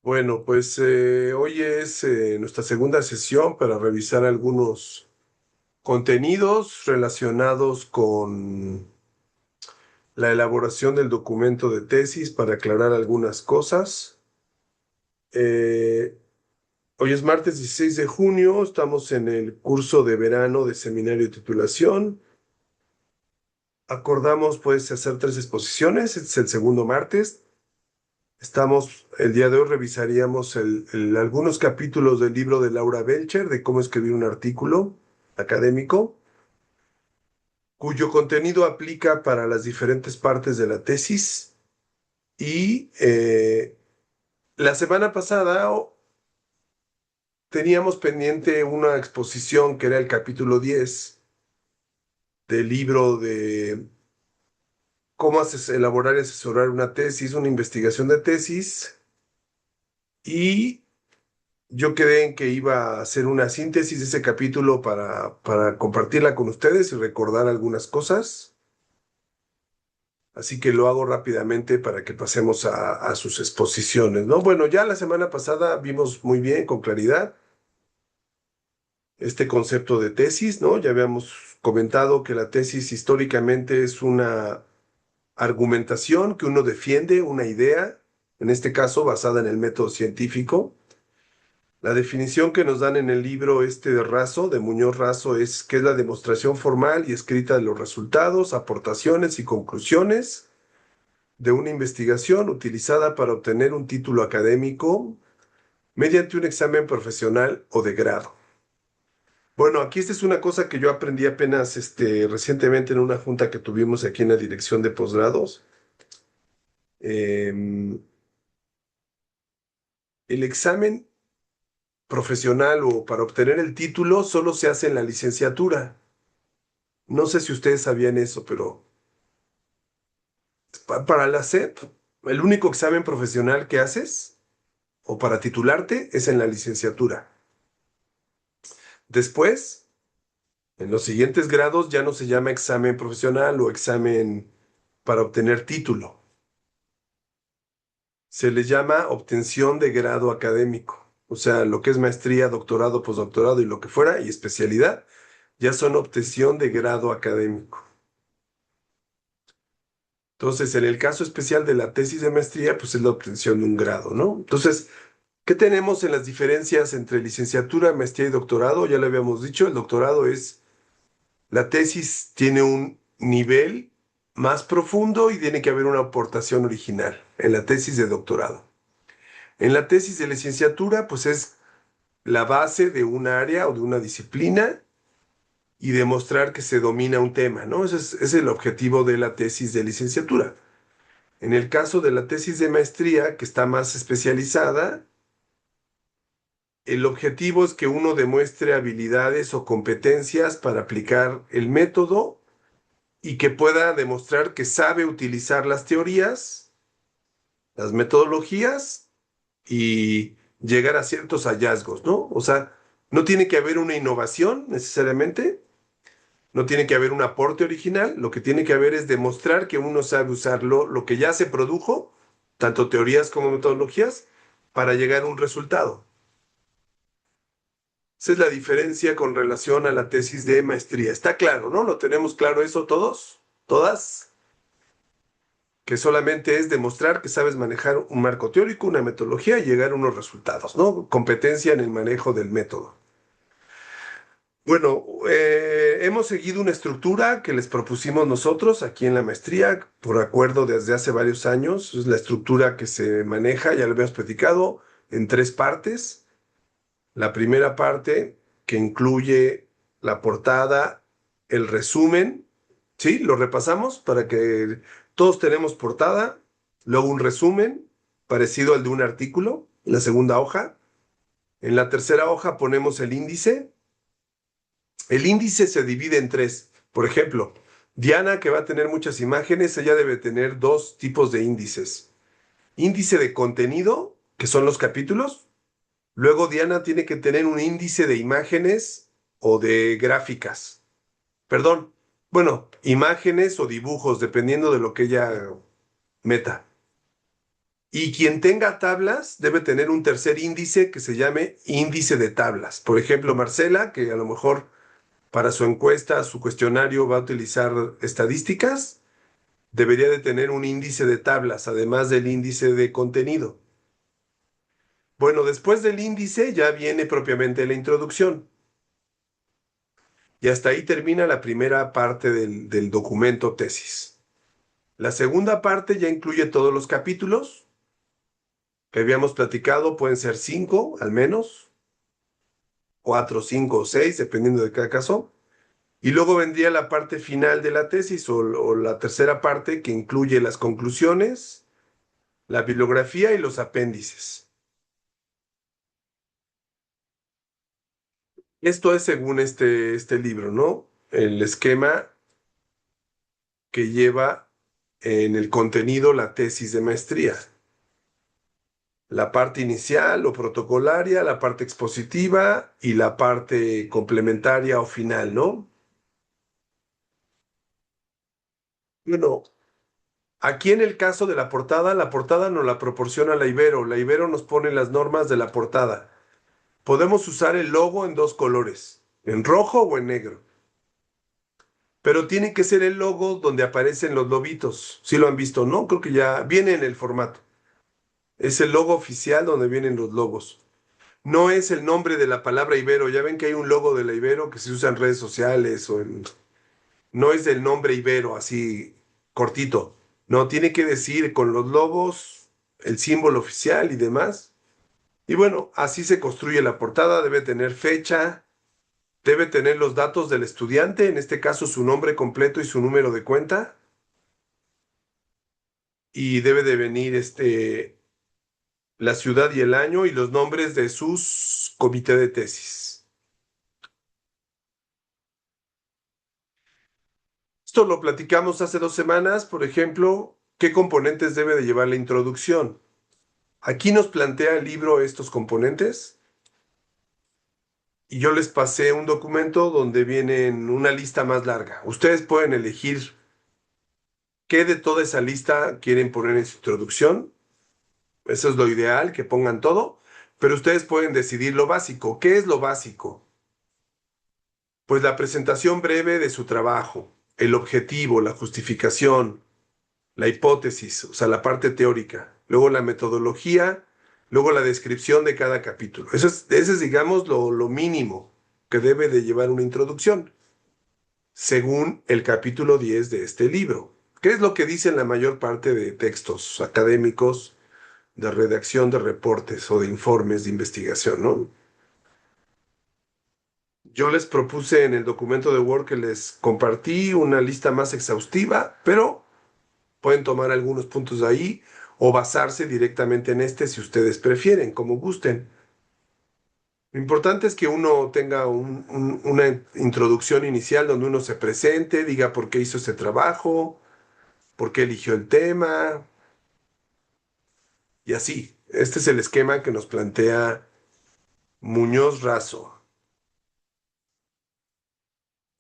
Bueno, pues hoy es nuestra segunda sesión para revisar algunos contenidos relacionados con la elaboración del documento de tesis para aclarar algunas cosas. Eh, Hoy es martes 16 de junio, estamos en el curso de verano de seminario de titulación. Acordamos pues hacer tres exposiciones, este es el segundo martes. El día de hoy revisaríamos algunos capítulos del libro de Laura Belcher de cómo escribir un artículo académico, cuyo contenido aplica para las diferentes partes de la tesis. Y la semana pasada teníamos pendiente una exposición que era el capítulo 10 del libro de cómo elaborar y asesorar una tesis, una investigación de tesis. Y yo quedé en que iba a hacer una síntesis de ese capítulo para compartirla con ustedes y recordar algunas cosas. Así que lo hago rápidamente para que pasemos a sus exposiciones, ¿no? Bueno, ya la semana pasada vimos muy bien, con claridad, este concepto de tesis, ¿no? Ya habíamos comentado que la tesis históricamente es una argumentación que uno defiende, una idea, en este caso basada en el método científico. La definición que nos dan en el libro este de Razo, de Muñoz Razo, es que es la demostración formal y escrita de los resultados, aportaciones y conclusiones de una investigación utilizada para obtener un título académico mediante un examen profesional o de grado. Bueno, aquí esta es una cosa que yo aprendí apenas recientemente en una junta que tuvimos aquí en la dirección de posgrados. El examen profesional o para obtener el título solo se hace en la licenciatura. No sé si ustedes sabían eso, pero para la SEP, el único examen profesional que haces o para titularte es en la licenciatura. Después, en los siguientes grados ya no se llama examen profesional o examen para obtener título. Se les llama obtención de grado académico. O sea, lo que es maestría, doctorado, postdoctorado y lo que fuera, y especialidad, ya son obtención de grado académico. Entonces, en el caso especial de la tesis de maestría, pues es la obtención de un grado, ¿no? Entonces, ¿qué tenemos en las diferencias entre licenciatura, maestría y doctorado? Ya lo habíamos dicho, el doctorado es, la tesis tiene un nivel más profundo y tiene que haber una aportación original en la tesis de doctorado. En la tesis de licenciatura, pues es la base de un área o de una disciplina y demostrar que se domina un tema, ¿no? Ese es el objetivo de la tesis de licenciatura. En el caso de la tesis de maestría, que está más especializada, el objetivo es que uno demuestre habilidades o competencias para aplicar el método y que pueda demostrar que sabe utilizar las teorías, las metodologías y llegar a ciertos hallazgos, ¿no? O sea, no tiene que haber una innovación necesariamente, no tiene que haber un aporte original, lo que tiene que haber es demostrar que uno sabe usarlo, lo que ya se produjo, tanto teorías como metodologías, para llegar a un resultado. Esa es la diferencia con relación a la tesis de maestría. Está claro, ¿no? ¿Lo tenemos claro eso todos? ¿Todas? Que solamente es demostrar que sabes manejar un marco teórico, una metodología y llegar a unos resultados, ¿no? Competencia en el manejo del método. Bueno, hemos seguido una estructura que les propusimos nosotros aquí en la maestría, por acuerdo desde hace varios años. Es la estructura que se maneja, ya lo habíamos platicado, en tres partes. La primera parte, que incluye la portada, el resumen, ¿sí? Lo repasamos para que todos tenemos portada, luego un resumen parecido al de un artículo, en la segunda hoja. En la tercera hoja ponemos el índice. El índice se divide en tres. Por ejemplo, Diana, que va a tener muchas imágenes, ella debe tener dos tipos de índices. Índice de contenido, que son los capítulos. Luego Diana tiene que tener un índice de imágenes o de gráficas. Perdón, bueno, imágenes o dibujos, dependiendo de lo que ella meta. Y quien tenga tablas debe tener un tercer índice que se llame índice de tablas. Por ejemplo, Marcela, que a lo mejor para su encuesta, su cuestionario va a utilizar estadísticas, debería de tener un índice de tablas, además del índice de contenido. Bueno, después del índice ya viene propiamente la introducción. Y hasta ahí termina la primera parte del documento tesis. La segunda parte ya incluye todos los capítulos que habíamos platicado, pueden ser 5 al menos, 4, 5 o 6, dependiendo de cada caso. Y luego vendría la parte final de la tesis o la tercera parte que incluye las conclusiones, la bibliografía y los apéndices. Esto es según este libro, ¿no? El esquema que lleva en el contenido la tesis de maestría. La parte inicial o protocolaria, la parte expositiva y la parte complementaria o final, ¿no? Bueno, aquí en el caso de la portada nos la proporciona la Ibero nos pone las normas de la portada. Podemos usar el logo en dos colores, en rojo o en negro, pero tiene que ser el logo donde aparecen los lobitos. Si lo han visto, ¿no? Creo que ya viene en el formato. Es el logo oficial donde vienen los logos. No es el nombre de la palabra Ibero. Ya ven que hay un logo de la Ibero que se usa en redes sociales o en... No es del nombre Ibero, así cortito. No, tiene que decir con los logos, el símbolo oficial y demás. Y bueno, así se construye la portada. Debe tener fecha, debe tener los datos del estudiante, en este caso su nombre completo y su número de cuenta. Y debe de venir la ciudad y el año y los nombres de sus comité de tesis. Esto lo platicamos hace 2 semanas, por ejemplo, qué componentes debe de llevar la introducción. Aquí nos plantea el libro estos componentes y yo les pasé un documento donde vienen una lista más larga. Ustedes pueden elegir qué de toda esa lista quieren poner en su introducción. Eso es lo ideal, que pongan todo, pero ustedes pueden decidir lo básico. ¿Qué es lo básico? Pues la presentación breve de su trabajo, el objetivo, la justificación, la hipótesis, o sea, la parte teórica, luego la metodología, luego la descripción de cada capítulo. Eso es digamos, lo mínimo que debe de llevar una introducción, según el capítulo 10 de este libro. ¿Qué es lo que dicen la mayor parte de textos académicos de redacción de reportes o de informes de investigación, ¿no? Yo les propuse en el documento de Word que les compartí una lista más exhaustiva, pero pueden tomar algunos puntos de ahí o basarse directamente en este si ustedes prefieren, como gusten. Lo importante es que uno tenga una introducción inicial donde uno se presente, diga por qué hizo ese trabajo, por qué eligió el tema y así. Este es el esquema que nos plantea Muñoz Razo.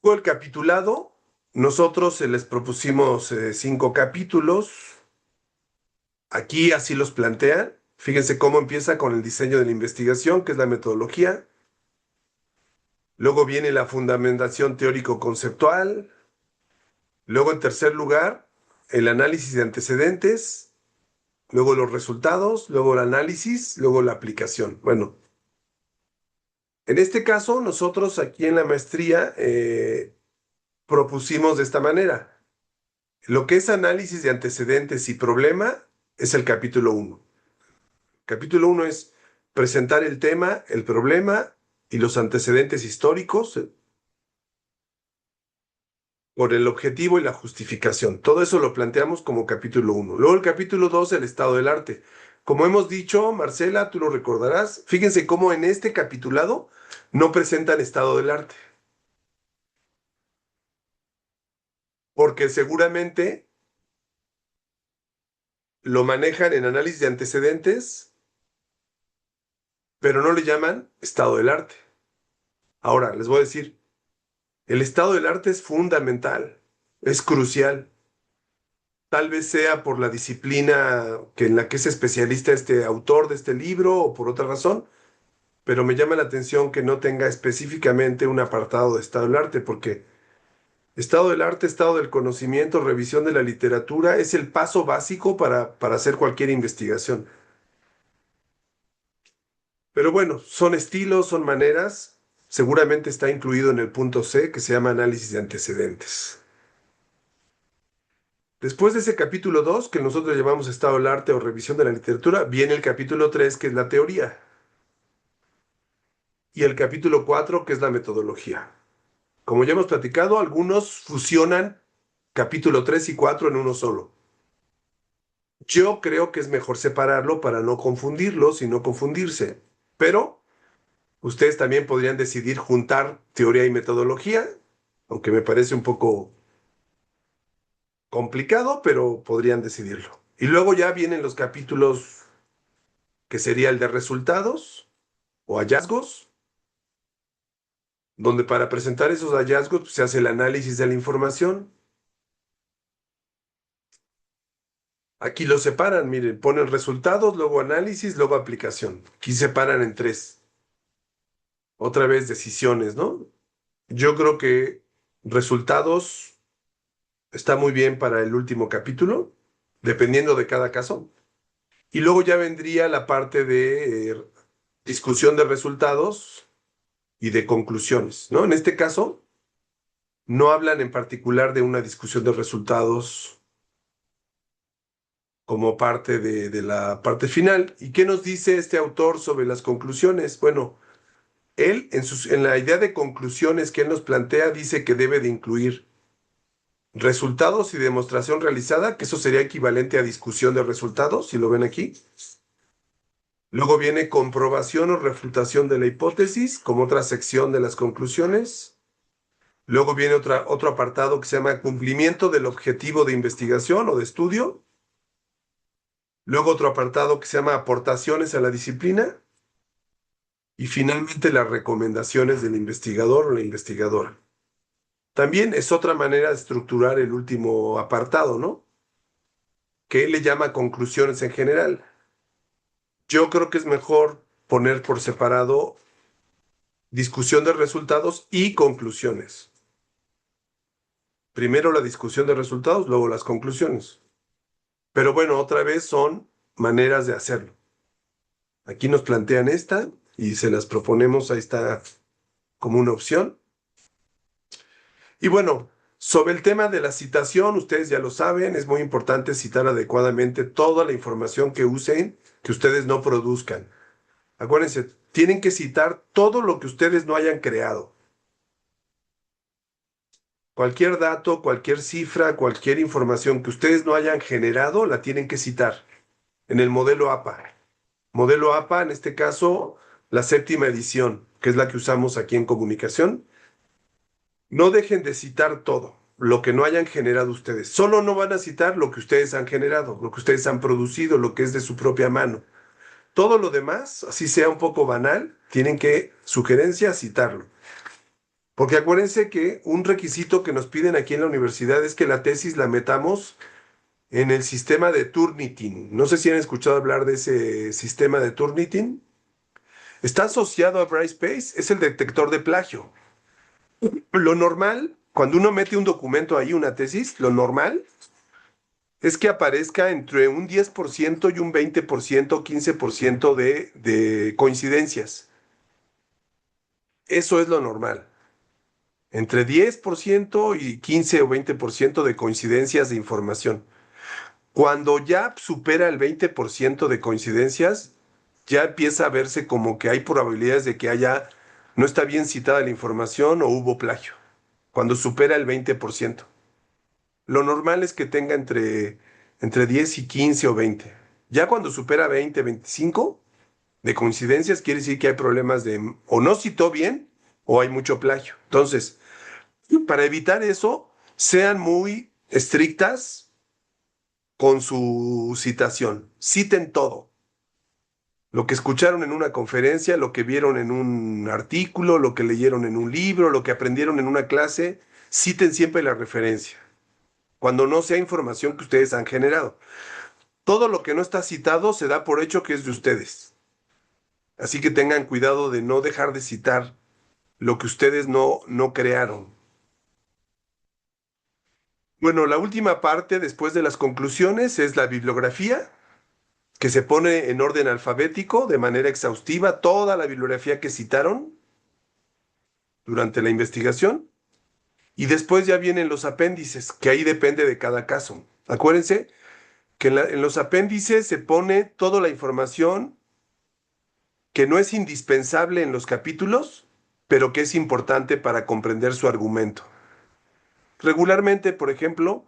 Luego el capitulado, nosotros se les propusimos 5 capítulos. Aquí así los plantean. Fíjense cómo empieza con el diseño de la investigación, que es la metodología. Luego viene la fundamentación teórico-conceptual. Luego, en tercer lugar, el análisis de antecedentes. Luego los resultados. Luego el análisis. Luego la aplicación. Bueno, en este caso, nosotros aquí en la maestría propusimos de esta manera. Lo que es análisis de antecedentes y problema es el capítulo 1. Capítulo 1 es presentar el tema, el problema y los antecedentes históricos por el objetivo y la justificación. Todo eso lo planteamos como capítulo 1. Luego el capítulo 2, el estado del arte. Como hemos dicho, Marcela, tú lo recordarás, fíjense cómo en este capitulado no presentan estado del arte, porque seguramente lo manejan en análisis de antecedentes, pero no le llaman estado del arte. Ahora, les voy a decir, el estado del arte es fundamental, es crucial. Tal vez sea por la disciplina en la que es especialista este autor de este libro o por otra razón, pero me llama la atención que no tenga específicamente un apartado de estado del arte, porque estado del arte, estado del conocimiento, revisión de la literatura es el paso básico para hacer cualquier investigación. Pero bueno, son estilos, son maneras. Seguramente está incluido en el punto C, que se llama análisis de antecedentes. Después de ese capítulo 2 que nosotros llamamos estado del arte o revisión de la literatura, viene el capítulo 3 que es la teoría, y el capítulo 4 que es la metodología. Como ya hemos platicado, algunos fusionan capítulo 3 y 4 en uno solo. Yo creo que es mejor separarlo para no confundirlos y no confundirse. Pero ustedes también podrían decidir juntar teoría y metodología, aunque me parece un poco complicado, pero podrían decidirlo. Y luego ya vienen los capítulos que sería el de resultados o hallazgos, donde para presentar esos hallazgos pues, se hace el análisis de la información. Aquí lo separan, miren, ponen resultados, luego análisis, luego aplicación. Aquí separan en tres. Otra vez decisiones, ¿no? Yo creo que resultados está muy bien para el último capítulo, dependiendo de cada caso. Y luego ya vendría la parte de discusión de resultados y de conclusiones, ¿no? En este caso, no hablan en particular de una discusión de resultados como parte de la parte final. ¿Y qué nos dice este autor sobre las conclusiones? Bueno, él en la idea de conclusiones que él nos plantea dice que debe de incluir resultados y demostración realizada, que eso sería equivalente a discusión de resultados, si lo ven aquí. Luego viene comprobación o refutación de la hipótesis, como otra sección de las conclusiones. Luego viene otro apartado que se llama cumplimiento del objetivo de investigación o de estudio. Luego otro apartado que se llama aportaciones a la disciplina. Y finalmente las recomendaciones del investigador o la investigadora. También es otra manera de estructurar el último apartado, ¿no? Que él le llama conclusiones en general. Yo creo que es mejor poner por separado discusión de resultados y conclusiones. Primero la discusión de resultados, luego las conclusiones. Pero bueno, otra vez son maneras de hacerlo. Aquí nos plantean esta y se las proponemos, ahí está como una opción. Y bueno, sobre el tema de la citación, ustedes ya lo saben, es muy importante citar adecuadamente toda la información que usen, que ustedes no produzcan. Acuérdense, tienen que citar todo lo que ustedes no hayan creado. Cualquier dato, cualquier cifra, cualquier información que ustedes no hayan generado, la tienen que citar en el modelo APA. Modelo APA, en este caso, la séptima edición, que es la que usamos aquí en comunicación. No dejen de citar todo, lo que no hayan generado ustedes. Solo no van a citar lo que ustedes han generado, lo que ustedes han producido, lo que es de su propia mano. Todo lo demás, así sea un poco banal, tienen que, sugerencia, citarlo. Porque acuérdense que un requisito que nos piden aquí en la universidad es que la tesis la metamos en el sistema de Turnitin. No sé si han escuchado hablar de ese sistema de Turnitin. Está asociado a Brightspace, es el detector de plagio. Lo normal, cuando uno mete un documento ahí, una tesis, lo normal es que aparezca entre un 10% y un 20%, 15% de coincidencias. Eso es lo normal. Entre 10% y 15 o 20% de coincidencias de información. Cuando ya supera el 20% de coincidencias, ya empieza a verse como que hay probabilidades de que no está bien citada la información o hubo plagio. Cuando supera el 20%. Lo normal es que tenga entre 10 y 15 o 20. Ya cuando supera 20, 25 de coincidencias, quiere decir que hay problemas de o no citó bien o hay mucho plagio. Entonces, para evitar eso, sean muy estrictas con su citación. Citen todo. Lo que escucharon en una conferencia, lo que vieron en un artículo, lo que leyeron en un libro, lo que aprendieron en una clase, citen siempre la referencia. cuando no sea información que ustedes han generado. Todo lo que no está citado se da por hecho que es de ustedes. Así que tengan cuidado de no dejar de citar lo que ustedes no crearon. Bueno, la última parte después de las conclusiones es la bibliografía, que se pone en orden alfabético de manera exhaustiva, toda la bibliografía que citaron durante la investigación. Y después ya vienen los apéndices, que ahí depende de cada caso. Acuérdense que en los apéndices se pone toda la información que no es indispensable en los capítulos, pero que es importante para comprender su argumento. Regularmente, por ejemplo,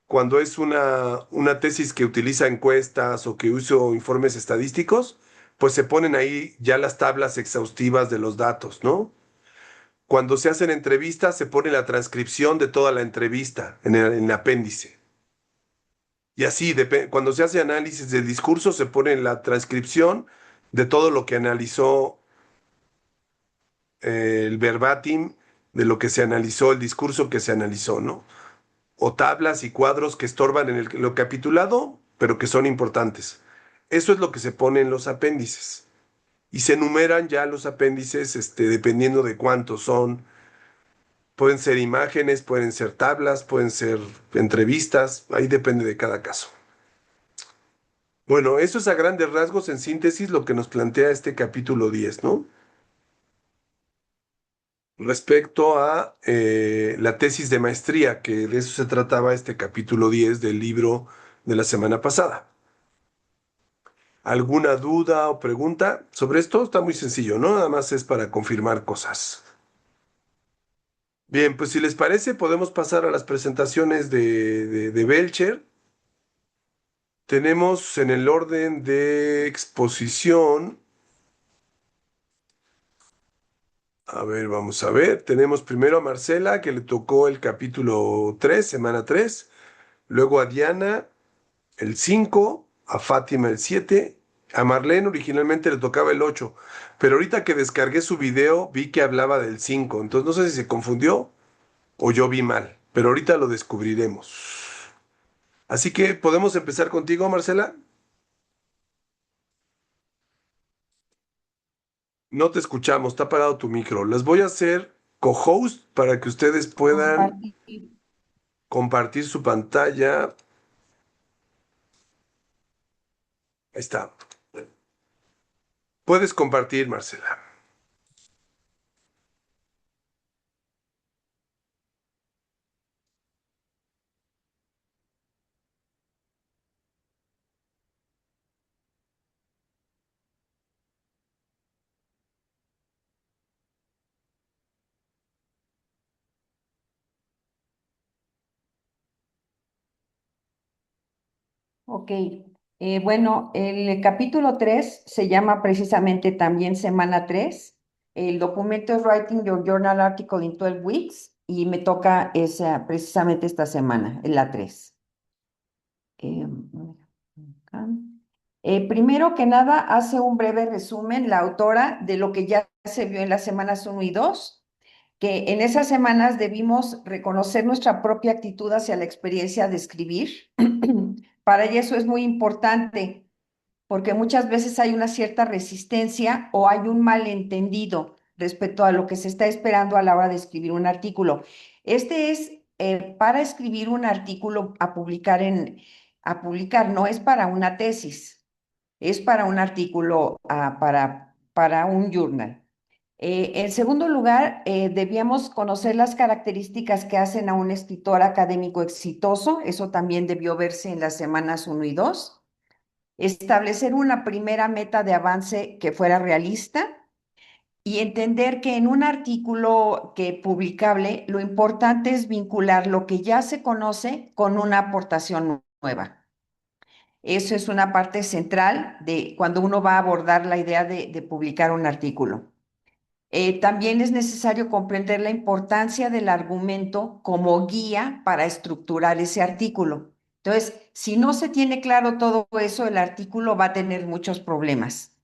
cuando es una tesis que utiliza encuestas o que usa informes estadísticos, pues se ponen ahí ya las tablas exhaustivas de los datos, ¿no? Cuando se hacen entrevistas, se pone la transcripción de toda la entrevista en el apéndice. Y así, cuando se hace análisis del discurso, se pone la transcripción de todo lo que analizó el verbatim de lo que se analizó, el discurso que se analizó, ¿no? O tablas y cuadros que estorban en lo capitulado, pero que son importantes. Eso es lo que se pone en los apéndices. Y se enumeran ya los apéndices, dependiendo de cuántos son. Pueden ser imágenes, pueden ser tablas, pueden ser entrevistas, ahí depende de cada caso. Bueno, eso es a grandes rasgos, en síntesis, lo que nos plantea este capítulo 10, ¿no? Respecto a la tesis de maestría, que de eso se trataba este capítulo 10 del libro de la semana pasada. ¿Alguna duda o pregunta sobre esto? Está muy sencillo, ¿no? Nada más es para confirmar cosas. Bien, pues si les parece, podemos pasar a las presentaciones de Belcher. Tenemos en el orden de exposición, a ver, vamos a ver, tenemos primero a Marcela, que le tocó el capítulo 3, semana 3, luego a Diana, el 5, a Fátima el 7, a Marlene originalmente le tocaba el 8, pero ahorita que descargué su video vi que hablaba del 5, entonces no sé si se confundió o yo vi mal, pero ahorita lo descubriremos. Así que podemos empezar contigo, Marcela. No te escuchamos, está apagado tu micro. Las voy a hacer co-host para que ustedes puedan Compartir. compartir su pantalla. Ahí está. Puedes compartir, Marcela. Ok, bueno, el capítulo 3 se llama precisamente también Semana 3. El documento es Writing Your Journal Article in 12 Weeks y me toca esa, precisamente esta semana, en la 3. Acá. Primero que nada, hace un breve resumen la autora de lo que ya se vio en las semanas 1 y 2, que en esas semanas debimos reconocer nuestra propia actitud hacia la experiencia de escribir. Para ella eso es muy importante, porque muchas veces hay una cierta resistencia o hay un malentendido respecto a lo que se está esperando a la hora de escribir un artículo. Este es para escribir un artículo a publicar, no es para una tesis, es para un artículo, para un journal. En segundo lugar, debíamos conocer las características que hacen a un escritor académico exitoso. Eso también debió verse en las semanas 1 y 2. Establecer una primera meta de avance que fuera realista y entender que en un artículo que publicable, lo importante es vincular lo que ya se conoce con una aportación nueva. Eso es una parte central de cuando uno va a abordar la idea de publicar un artículo. También es necesario comprender la importancia del argumento como guía para estructurar ese artículo. Entonces, si no se tiene claro todo eso, el artículo va a tener muchos problemas.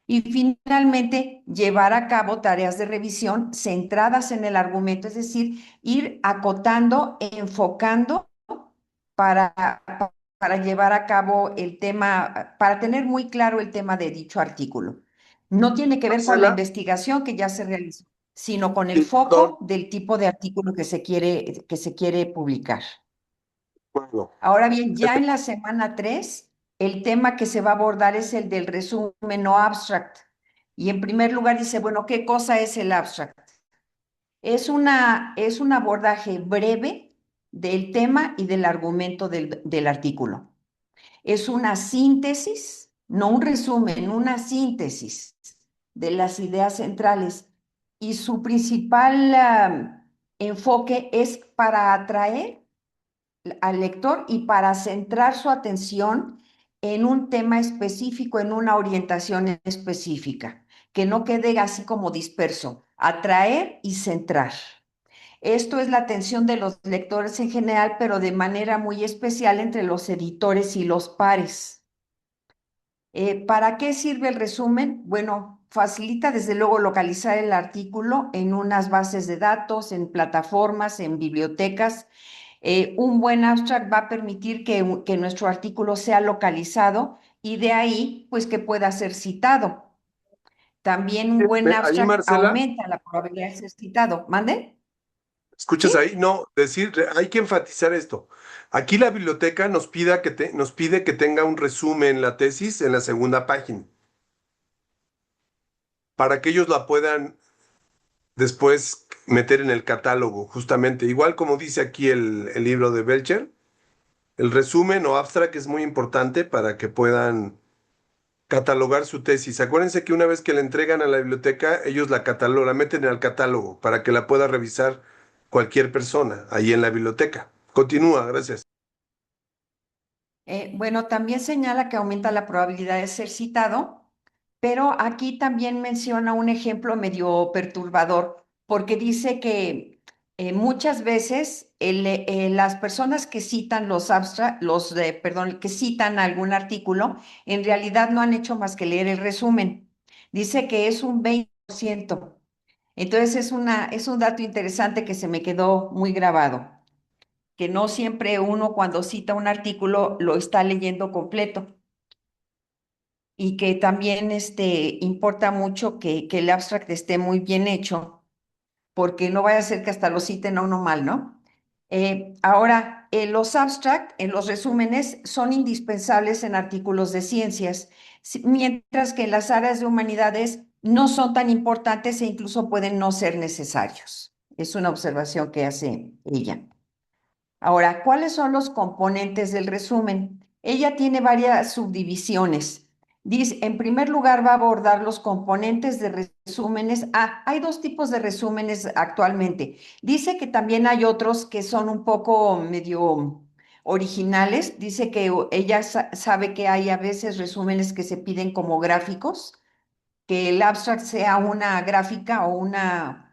Y finalmente, llevar a cabo tareas de revisión centradas en el argumento, es decir, ir acotando, enfocando para, para llevar a cabo el tema, para tener muy claro el tema de dicho artículo. No tiene que ver con la Marcela, investigación que ya se realizó, sino con el sí, perdón. foco del tipo de artículo que se quiere publicar. Bueno, Ahora bien, ya en la semana 3, el tema que se va a abordar es el del resumen o abstract. Y en primer lugar dice, bueno, ¿qué cosa es el abstract? Es un abordaje breve del tema y del argumento del artículo. Es una síntesis, no un resumen, una síntesis de las ideas centrales. Y su principal enfoque es para atraer al lector y para centrar su atención en un tema específico, en una orientación específica, que no quede así como disperso, atraer y centrar. Esto es la atención de los lectores en general, pero de manera muy especial entre los editores y los pares. ¿Para qué sirve el resumen? Bueno, facilita desde luego localizar el artículo en unas bases de datos, en plataformas, en bibliotecas. Un buen abstract va a permitir que nuestro artículo sea localizado y de ahí, pues, que pueda ser citado. También un buen ahí abstract Marcela, aumenta la probabilidad de ser citado. ¿Mande? ¿escuchas ¿Sí? ahí? No, decir, hay que enfatizar esto. Aquí la biblioteca nos pide que tenga un resumen la tesis en la segunda página, para que ellos la puedan después meter en el catálogo, justamente. Igual como dice aquí el libro de Belcher, el resumen o abstract es muy importante para que puedan catalogar su tesis. Acuérdense que una vez que la entregan a la biblioteca, ellos la catalogan, la meten al catálogo para que la pueda revisar cualquier persona ahí en la biblioteca. Continúa, gracias. Bueno, también señala que aumenta la probabilidad de ser citado, pero aquí también menciona un ejemplo medio perturbador, porque dice que muchas veces las personas que citan perdón, que citan algún artículo, en realidad no han hecho más que leer el resumen. Dice que es un 20%. Entonces es un dato interesante que se me quedó muy grabado, que no siempre uno cuando cita un artículo lo está leyendo completo y que también importa mucho que el abstract esté muy bien hecho, porque no vaya a ser que hasta lo citen a uno mal, ¿no? Ahora, los abstract, en los resúmenes, son indispensables en artículos de ciencias, mientras que en las áreas de humanidades no son tan importantes e incluso pueden no ser necesarios. Es una observación que hace ella. Ahora, ¿cuáles son los componentes del resumen? Ella tiene varias subdivisiones. Dice, en primer lugar, va a abordar los componentes de resúmenes. Ah, hay dos tipos de resúmenes actualmente. Dice que también hay otros que son un poco medio originales. Dice que ella sabe que hay a veces resúmenes que se piden como gráficos, que el abstract sea una gráfica o una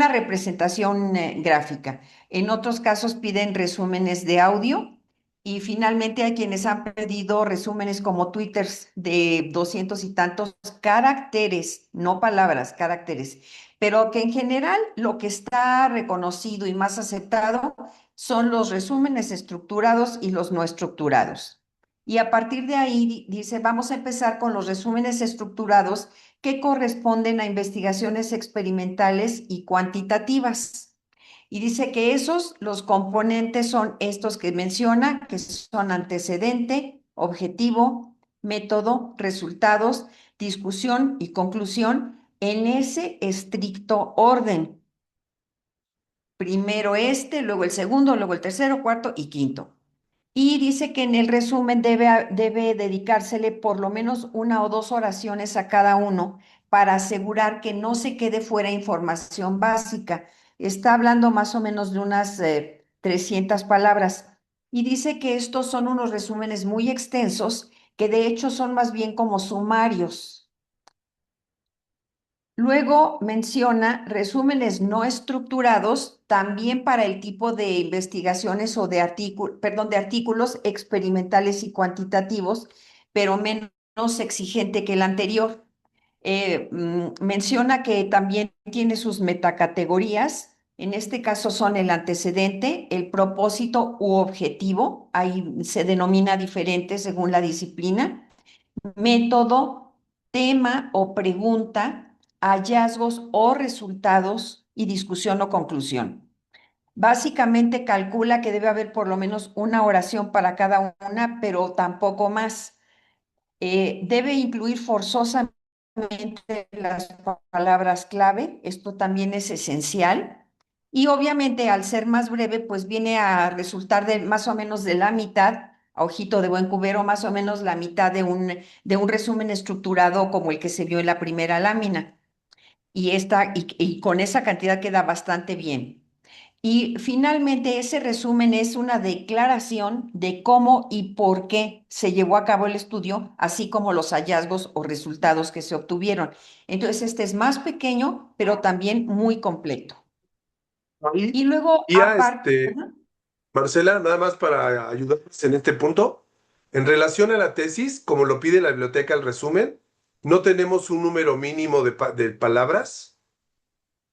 representación gráfica. En otros casos piden resúmenes de audio y finalmente hay quienes han pedido resúmenes como twitters de 200 y tantos caracteres, no palabras, caracteres, pero que en general lo que está reconocido y más aceptado son los resúmenes estructurados y los no estructurados. Y a partir de ahí dice, vamos a empezar con los resúmenes estructurados que corresponden a investigaciones experimentales y cuantitativas. Y dice que los componentes son estos que menciona, que son antecedente, objetivo, método, resultados, discusión y conclusión en ese estricto orden. Primero luego el segundo, luego el tercero, cuarto y quinto. Y dice que en el resumen debe dedicársele por lo menos una o dos oraciones a cada uno para asegurar que no se quede fuera información básica. Está hablando más o menos de unas 300 palabras. Y dice que estos son unos resúmenes muy extensos, que de hecho son más bien como sumarios. Luego menciona resúmenes no estructurados también para el tipo de investigaciones o de perdón, de artículos experimentales y cuantitativos, pero menos exigente que el anterior. Menciona que también tiene sus metacategorías En este caso son el antecedente, el propósito u objetivo, ahí se denomina diferente según la disciplina, método, tema o pregunta, hallazgos o resultados y discusión o conclusión. Básicamente calcula que debe haber por lo menos una oración para cada una, pero tampoco más. Debe incluir forzosamente las palabras clave, esto también es esencial. Y obviamente al ser más breve, pues viene a resultar de más o menos de la mitad, a ojito de buen cubero, más o menos la mitad de un resumen estructurado como el que se vio en la primera lámina. Y con esa cantidad queda bastante bien. Y finalmente, ese resumen es una declaración de cómo y por qué se llevó a cabo el estudio, así como los hallazgos o resultados que se obtuvieron. Entonces, este es más pequeño, pero también muy completo. Ahí, Y luego, y a aparte, ajá, Marcela, nada más para ayudarnos en este punto. En relación a la tesis, como lo pide la biblioteca el resumen, no tenemos un número mínimo de palabras.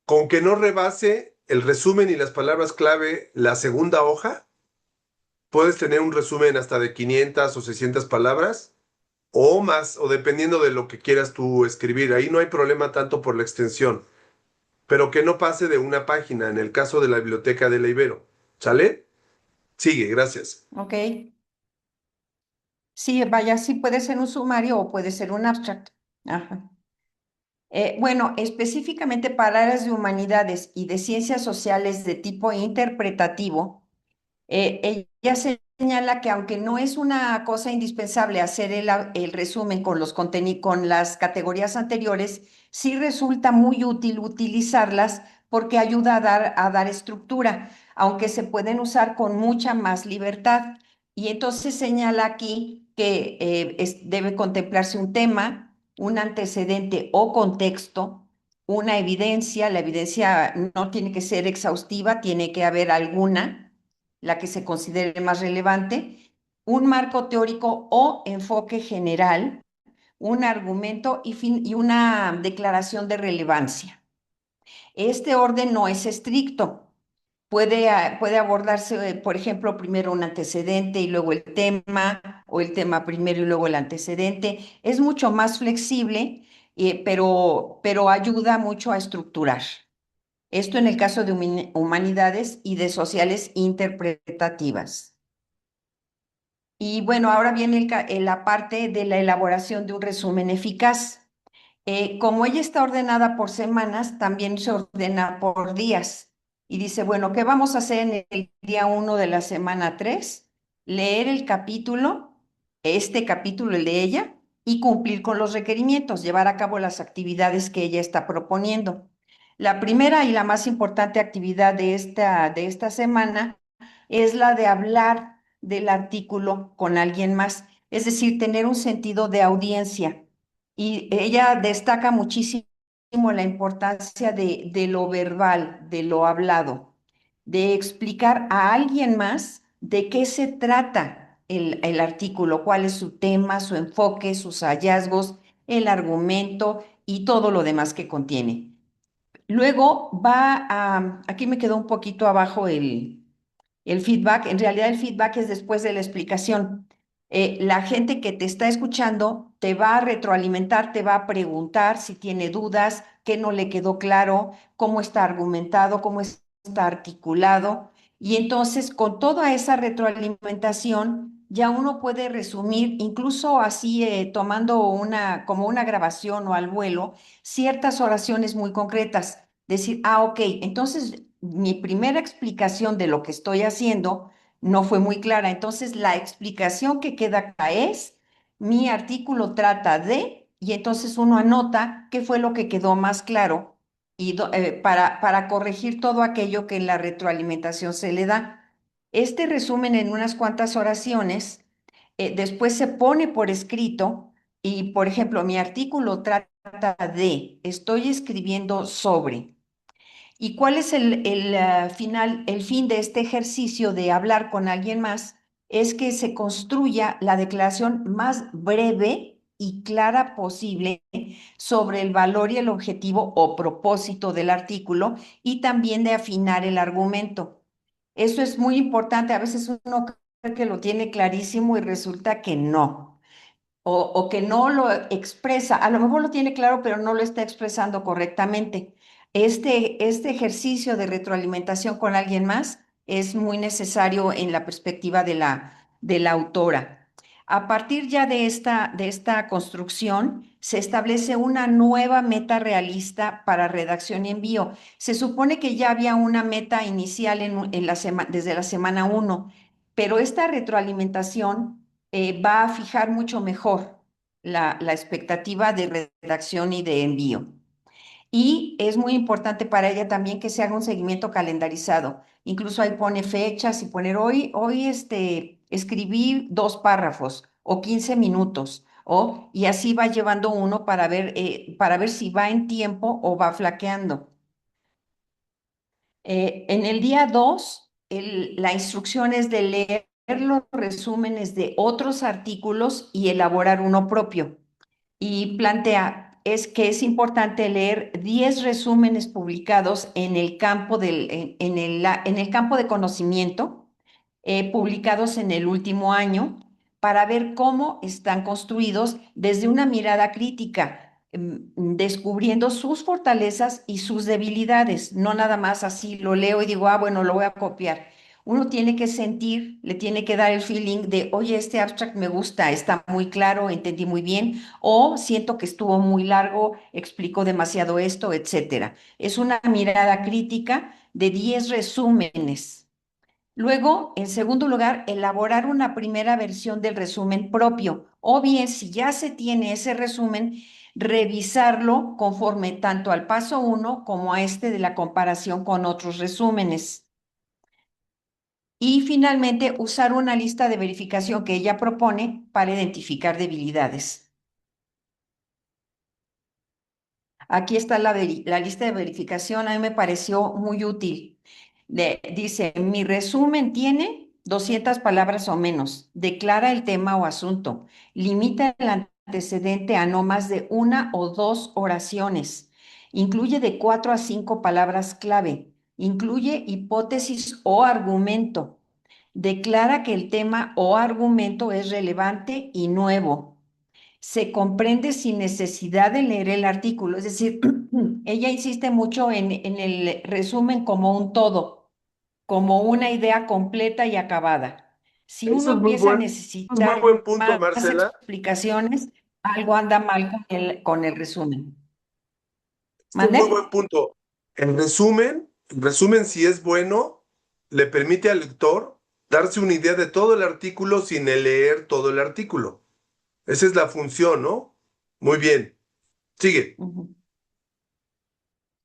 Con que no rebase el resumen y las palabras clave la segunda hoja, puedes tener un resumen hasta de 500 o 600 palabras o más, o dependiendo de lo que quieras tú escribir. Ahí no hay problema tanto por la extensión, pero que no pase de una página en el caso de la biblioteca de la Ibero. ¿Sale? Sigue, gracias. ok. Sí, vaya, sí puede ser un sumario o puede ser un abstract. Ajá. Bueno, específicamente para áreas de humanidades y de ciencias sociales de tipo interpretativo, ella señala que aunque no es una cosa indispensable hacer el resumen con con las categorías anteriores, sí resulta muy útil utilizarlas porque ayuda a dar estructura, aunque se pueden usar con mucha más libertad. Y entonces señala aquí que debe contemplarse un tema, un antecedente o contexto, una evidencia. La evidencia no tiene que ser exhaustiva, tiene que haber alguna, la que se considere más relevante, un marco teórico o enfoque general, un argumento y una declaración de relevancia. Este orden no es estricto. Puede abordarse, por ejemplo, primero un antecedente y luego el tema, o el tema primero y luego el antecedente. Es mucho más flexible, pero ayuda mucho a estructurar. Esto en el caso de humanidades y de sociales interpretativas. Y bueno, ahora viene la parte de la elaboración de un resumen eficaz. Como ella está ordenada por semanas, también se ordena por días. Y dice, bueno, ¿qué vamos a hacer en el día 1 de la semana 3? Leer el capítulo, este capítulo, el de ella, y cumplir con los requerimientos, llevar a cabo las actividades que ella está proponiendo. La primera y la más importante actividad de esta semana es la de hablar del artículo con alguien más, es decir, tener un sentido de audiencia. Y ella destaca muchísimo la importancia de lo verbal, de lo hablado, de explicar a alguien más de qué se trata el artículo, cuál es su tema, su enfoque, sus hallazgos, el argumento y todo lo demás que contiene. Luego aquí me quedó un poquito abajo el feedback. En realidad el feedback es después de la explicación. La gente que te está escuchando te va a retroalimentar, te va a preguntar si tiene dudas, qué no le quedó claro, cómo está argumentado, cómo está articulado. Y entonces con toda esa retroalimentación ya uno puede resumir, incluso así tomando como una grabación o al vuelo, ciertas oraciones muy concretas. Decir, ok, entonces mi primera explicación de lo que estoy haciendo no fue muy clara. Entonces, la explicación que queda acá es, mi artículo trata de, y entonces uno anota qué fue lo que quedó más claro para corregir todo aquello que en la retroalimentación se le da. Este resumen en unas cuantas oraciones, después se pone por escrito y, por ejemplo, mi artículo trata de, estoy escribiendo sobre. ¿Y cuál es el fin de este ejercicio de hablar con alguien más? Es que se construya la declaración más breve y clara posible sobre el valor y el objetivo o propósito del artículo y también de afinar el argumento. Eso es muy importante. A veces uno cree que lo tiene clarísimo y resulta que no. O que no lo expresa, a lo mejor lo tiene claro, pero no lo está expresando correctamente. Este ejercicio de retroalimentación con alguien más es muy necesario en la perspectiva de la autora. A partir ya de esta construcción, se establece una nueva meta realista para redacción y envío. Se supone que ya había una meta inicial desde la semana 1, pero esta retroalimentación va a fijar mucho mejor la expectativa de redacción y de envío. Y es muy importante para ella también que se haga un seguimiento calendarizado. Incluso ahí pone fechas y poner hoy escribí 2 párrafos o 15 minutos. Y así va llevando uno para ver si va en tiempo o va flaqueando. En el día 2, la instrucción es de leer los resúmenes de otros artículos y elaborar uno propio. Y plantea que es importante leer 10 resúmenes publicados en el campo en el campo de conocimiento, publicados en el último año, para ver cómo están construidos desde una mirada crítica, descubriendo sus fortalezas y sus debilidades. No nada más así lo leo y digo, ah, bueno, lo voy a copiar. Uno tiene que sentir, le tiene que dar el feeling de, oye, este abstract me gusta, está muy claro, entendí muy bien, o siento que estuvo muy largo, explico demasiado esto, etcétera. Es una mirada crítica de 10 resúmenes. Luego, en segundo lugar, elaborar una primera versión del resumen propio, o bien, si ya se tiene ese resumen, revisarlo conforme tanto al paso 1 como a este de la comparación con otros resúmenes. Y finalmente, usar una lista de verificación que ella propone para identificar debilidades. Aquí está la lista de verificación, a mí me pareció muy útil. Dice, mi resumen tiene 200 palabras o menos, declara el tema o asunto, limita el antecedente a no más de 1 o 2 oraciones, incluye de 4 a 5 palabras clave, incluye hipótesis o argumento, declara que el tema o argumento es relevante y nuevo, se comprende sin necesidad de leer el artículo. Es decir, ella insiste mucho en el resumen como un todo, como una idea completa y acabada. Si uno Eso empieza a es muy necesitar buen punto, más Marcela. explicaciones, algo anda mal con el resumen. Este es muy ¿Mande? buen punto. El resumen, si es bueno, le permite al lector darse una idea de todo el artículo sin el leer todo el artículo. Esa es la función, ¿no? Muy bien. Sigue. Ujú.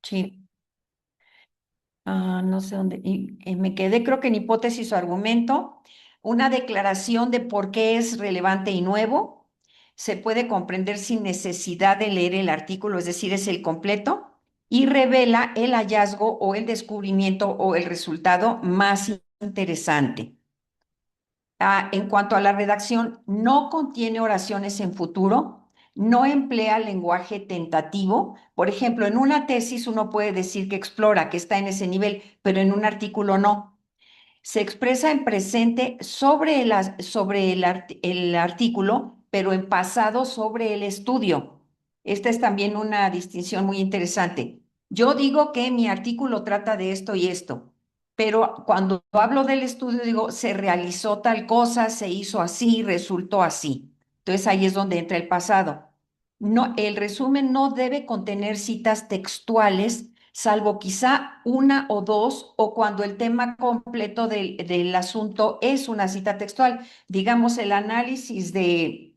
Sí. No sé dónde. Y me quedé, creo que en hipótesis o argumento, una declaración de por qué es relevante y nuevo. Se puede comprender sin necesidad de leer el artículo, es decir, es el completo, y revela el hallazgo o el descubrimiento o el resultado más interesante. En cuanto a la redacción, no contiene oraciones en futuro, no emplea lenguaje tentativo. Por ejemplo, en una tesis uno puede decir que explora, que está en ese nivel, pero en un artículo no. Se expresa en presente sobre el artículo, pero en pasado sobre el estudio. Esta es también una distinción muy interesante. Yo digo que mi artículo trata de esto y esto, pero cuando hablo del estudio digo, se realizó tal cosa, se hizo así, resultó así. Entonces ahí es donde entra el pasado. No, el resumen no debe contener citas textuales salvo quizá 1 o 2, o cuando el tema completo del asunto es una cita textual. Digamos, el análisis de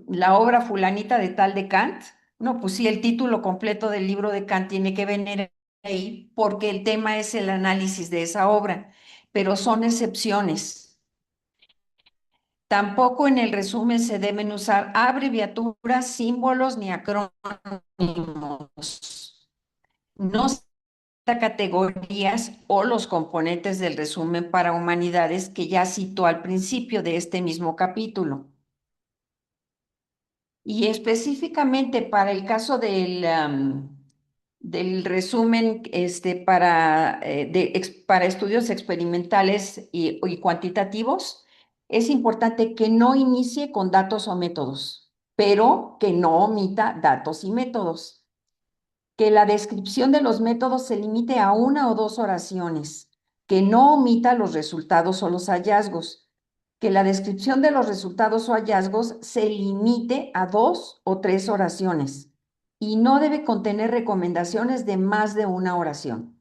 la obra fulanita de tal de Kant. No, pues sí, el título completo del libro de Kant tiene que venir ahí porque el tema es el análisis de esa obra, pero son excepciones. Tampoco en el resumen se deben usar abreviaturas, símbolos ni acrónimos. No categorías o los componentes del resumen para humanidades que ya citó al principio de este mismo capítulo. Y específicamente para el caso del resumen para estudios experimentales y cuantitativos, es importante que no inicie con datos o métodos, pero que no omita datos y métodos. Que la descripción de los métodos se limite a una o dos oraciones, que no omita los resultados o los hallazgos, que la descripción de los resultados o hallazgos se limite a dos o tres oraciones y no debe contener recomendaciones de más de una oración.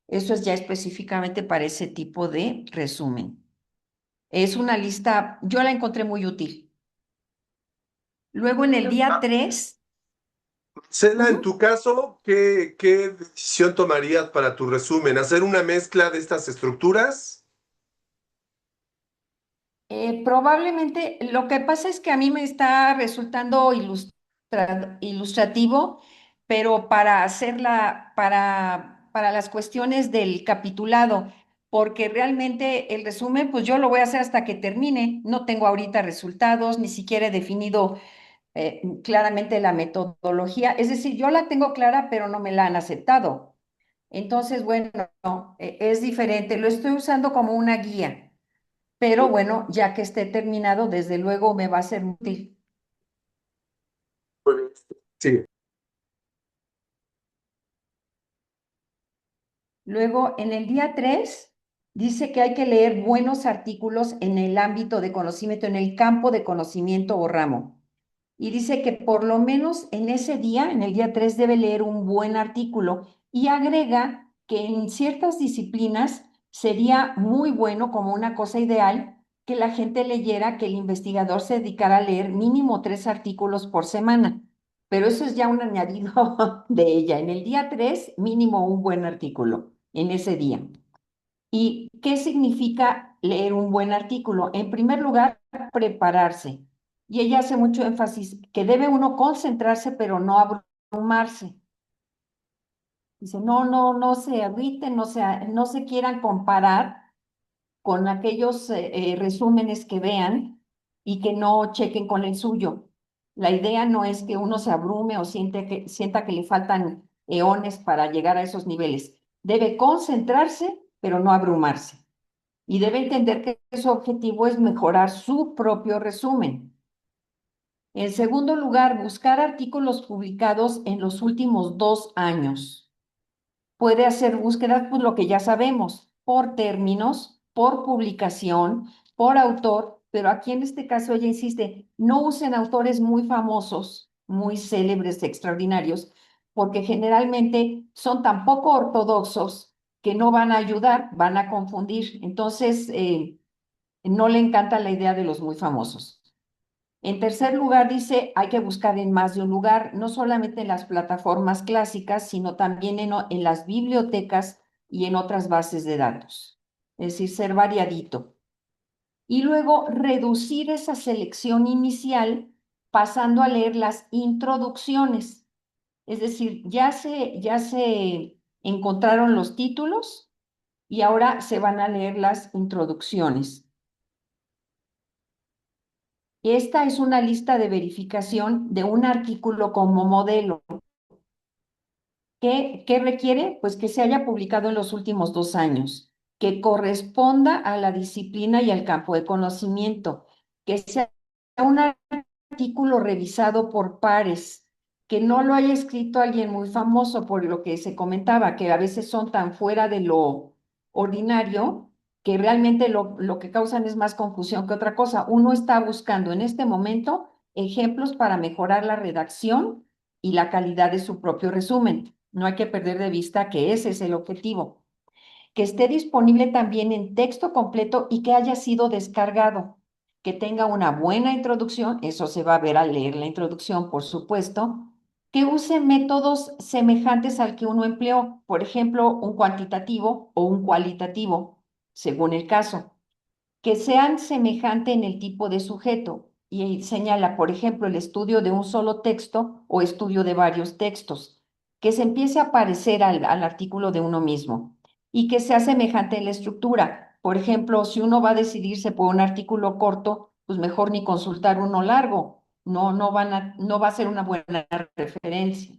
Eso es ya específicamente para ese tipo de resumen. Es una lista, yo la encontré muy útil. Luego en el día 3. Cela, en tu caso, ¿qué decisión tomarías para tu resumen? ¿Hacer una mezcla de estas estructuras? Probablemente lo que pasa es que a mí me está resultando ilustrativo, pero para las cuestiones del capitulado, porque realmente el resumen, pues yo lo voy a hacer hasta que termine. No tengo ahorita resultados, ni siquiera he definido claramente la metodología. Es decir, yo la tengo clara, pero no me la han aceptado. Entonces, bueno, no, es diferente. Lo estoy usando como una guía. Pero bueno, ya que esté terminado, desde luego me va a ser útil. Sí. Luego, en el día 3 dice que hay que leer buenos artículos en el ámbito de conocimiento, en el campo de conocimiento o ramo. Y dice que por lo menos en ese día, en el día 3 debe leer un buen artículo y agrega que en ciertas disciplinas sería muy bueno, como una cosa ideal, que la gente leyera, que el investigador se dedicara a leer mínimo 3 artículos por semana. Pero eso es ya un añadido de ella. En el día 3 mínimo un buen artículo en ese día. ¿Y qué significa leer un buen artículo? En primer lugar, prepararse. Y ella hace mucho énfasis que debe uno concentrarse, pero no abrumarse. Dice, no se agüiten, no se quieran comparar con aquellos resúmenes que vean y que no chequen con el suyo. La idea no es que uno se abrume o sienta que le faltan eones para llegar a esos niveles. Debe concentrarse, pero no abrumarse. Y debe entender que su objetivo es mejorar su propio resumen. En segundo lugar, buscar artículos publicados en los últimos 2 años. Puede hacer búsquedas, pues lo que ya sabemos, por términos, por publicación, por autor, pero aquí en este caso ella insiste, no usen autores muy famosos, muy célebres, extraordinarios, porque generalmente son tan poco ortodoxos que no van a ayudar, van a confundir. Entonces, no le encanta la idea de los muy famosos. En tercer lugar, dice, hay que buscar en más de un lugar, no solamente en las plataformas clásicas, sino también en las bibliotecas y en otras bases de datos. Es decir, ser variadito. Y luego reducir esa selección inicial pasando a leer las introducciones. Es decir, ya se encontraron los títulos y ahora se van a leer las introducciones. Esta es una lista de verificación de un artículo como modelo. ¿Qué requiere? Pues que se haya publicado en los últimos 2 años, que corresponda a la disciplina y al campo de conocimiento, que sea un artículo revisado por pares, que no lo haya escrito alguien muy famoso, por lo que se comentaba, que a veces son tan fuera de lo ordinario que realmente lo que causan es más confusión que otra cosa. Uno está buscando en este momento ejemplos para mejorar la redacción y la calidad de su propio resumen. No hay que perder de vista que ese es el objetivo. Que esté disponible también en texto completo y que haya sido descargado. Que tenga una buena introducción, eso se va a ver al leer la introducción, por supuesto. Que use métodos semejantes al que uno empleó, por ejemplo, un cuantitativo o un cualitativo, según el caso que sean semejante en el tipo de sujeto y señala, por ejemplo, el estudio de un solo texto o estudio de varios textos, que se empiece a parecer al artículo de uno mismo y que sea semejante en la estructura. Por ejemplo, si uno va a decidirse por un artículo corto, pues mejor ni consultar uno largo. no va a ser una buena referencia.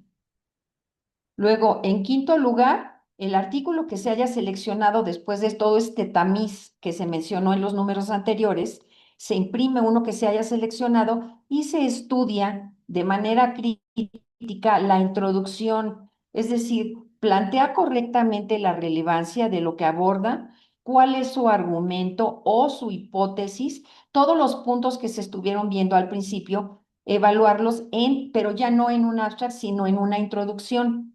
Luego, en quinto lugar, el artículo que se haya seleccionado después de todo este tamiz que se mencionó en los números anteriores, se imprime uno que se haya seleccionado y se estudia de manera crítica la introducción, es decir, plantea correctamente la relevancia de lo que aborda, cuál es su argumento o su hipótesis, todos los puntos que se estuvieron viendo al principio, evaluarlos pero ya no en un abstract, sino en una introducción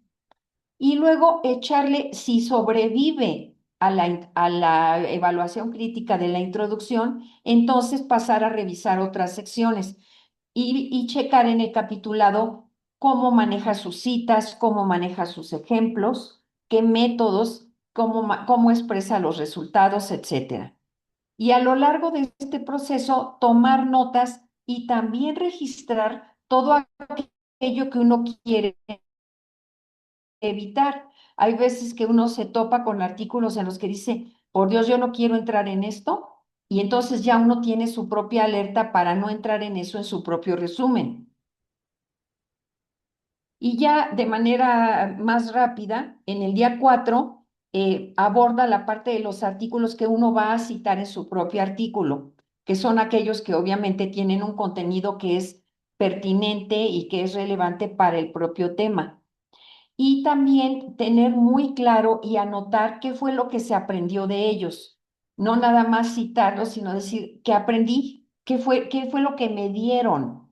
y luego echarle, si sobrevive a la evaluación crítica de la introducción, entonces pasar a revisar otras secciones y checar en el capitulado cómo maneja sus citas, cómo maneja sus ejemplos, qué métodos, cómo expresa los resultados, etcétera. Y a lo largo de este proceso, tomar notas y también registrar todo aquello que uno quiere evitar. Hay veces que uno se topa con artículos en los que dice, por Dios, yo no quiero entrar en esto, y entonces ya uno tiene su propia alerta para no entrar en eso en su propio resumen. Y ya de manera más rápida, en el día 4, aborda la parte de los artículos que uno va a citar en su propio artículo, que son aquellos que obviamente tienen un contenido que es pertinente y que es relevante para el propio tema y también tener muy claro y anotar qué fue lo que se aprendió de ellos. No nada más citarlos, sino decir, ¿qué aprendí? Qué fue lo que me dieron?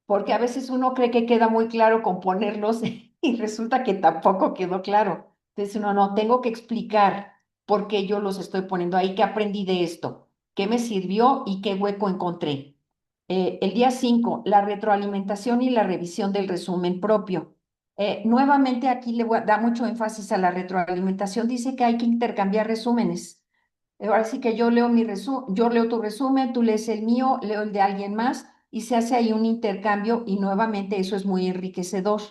Porque a veces uno cree que queda muy claro con ponerlos y resulta que tampoco quedó claro. Entonces uno no, tengo que explicar por qué yo los estoy poniendo ahí, qué aprendí de esto, qué me sirvió y qué hueco encontré. El día 5, la retroalimentación y la revisión del resumen propio. Nuevamente aquí da mucho énfasis a la retroalimentación, dice que hay que intercambiar resúmenes. Ahora sí que yo leo tu resumen, tú lees el mío, leo el de alguien más y se hace ahí un intercambio y nuevamente eso es muy enriquecedor.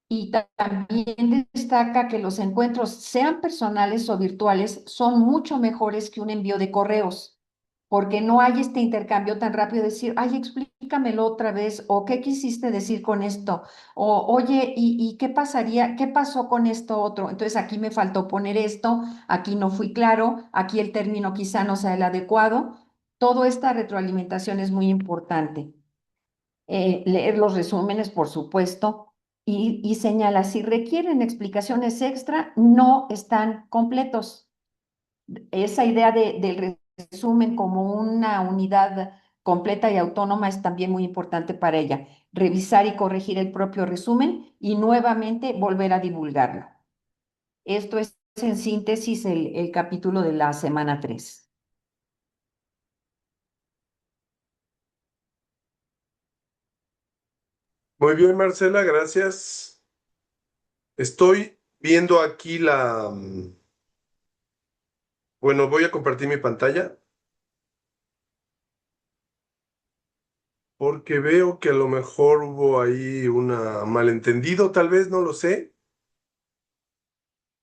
Y también destaca que los encuentros, sean personales o virtuales, son mucho mejores que un envío de correos, porque no hay este intercambio tan rápido de decir, ay, explícamelo otra vez, o qué quisiste decir con esto, o oye, ¿y qué pasaría, qué pasó con esto otro? Entonces aquí me faltó poner esto, aquí no fui claro, aquí el término quizá no sea el adecuado. Toda esta retroalimentación es muy importante leer los resúmenes, por supuesto, y señala, si requieren explicaciones extra, no están completos. Esa idea del resumen como una unidad completa y autónoma es también muy importante para ella. Revisar y corregir el propio resumen y nuevamente volver a divulgarlo. Esto es en síntesis el capítulo de la semana 3. Muy bien, Marcela, gracias. Estoy viendo aquí bueno, voy a compartir mi pantalla porque veo que a lo mejor hubo ahí un malentendido, tal vez, no lo sé.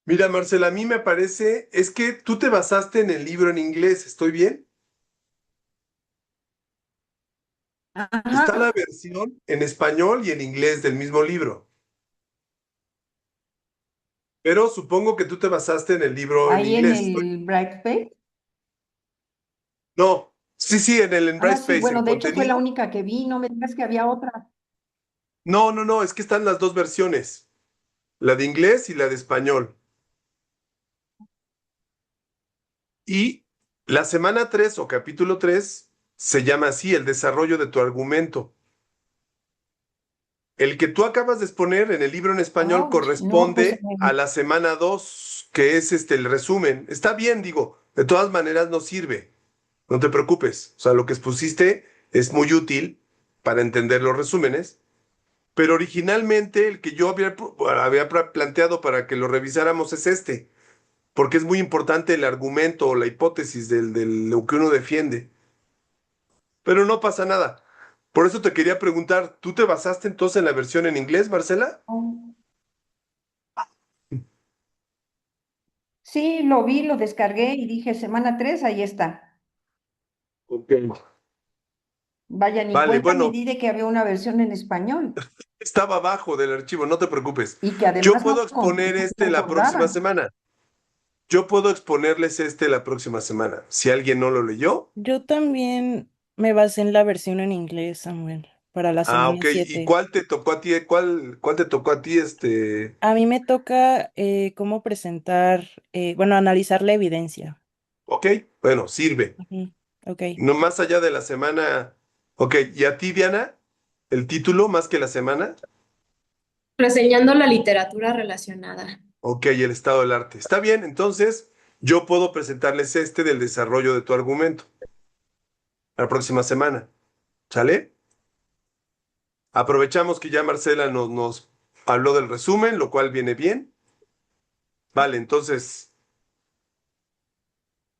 Mira, Marcela, a mí me parece, es que tú te basaste en el libro en inglés, ¿estoy bien? Está Ajá, la versión en español y en inglés del mismo libro, pero supongo que tú te basaste en el libro en ahí en inglés. el Brightspace. No, sí, sí, en el en Ah, sí, Brightspace, en bueno, de hecho fue la contenido. única que vi, no me digas que había otra. No, no, no, es que están las dos versiones, la de inglés y la de español. Y la semana 3 o capítulo 3 se llama así, el desarrollo de tu argumento. El que tú acabas de exponer en el libro en español Ouch, no, pues corresponde a la semana 2, que es el resumen. Está bien, digo, de todas maneras no sirve. No te preocupes. O sea, lo que expusiste es muy útil para entender los resúmenes, pero originalmente el que yo había planteado para que lo revisáramos es este, porque es muy importante el argumento o la hipótesis de lo que uno defiende. Pero no pasa nada. Por eso te quería preguntar, ¿tú te basaste entonces en la versión en inglés, Marcela? no. Sí, lo vi, lo descargué y dije semana 3, ahí está. Ok. Vaya, ni Vale, cuenta me bueno, di de que había una versión en español estaba abajo del archivo, no te preocupes. y que Yo además puedo no exponer este la próxima concordaba. semana. Yo puedo exponerles este la próxima semana. Si alguien no lo leyó, Yo también me basé en la versión en inglés, Samuel, para la semana ok. ¿Y 7. cuál te tocó a ti? ¿Cuál te tocó a ti, A mí me toca cómo presentar, bueno, analizar la evidencia. Ok, bueno, sirve. Ujú. Ok. No más allá de la semana. Ok, ¿y a ti, Diana? ¿El título más que la semana? Reseñando la literatura relacionada. Ok, el estado del arte. Está bien, entonces yo puedo presentarles este del desarrollo de tu argumento la próxima semana. ¿Sale? Aprovechamos que ya Marcela nos habló del resumen, lo cual viene bien. Vale, entonces,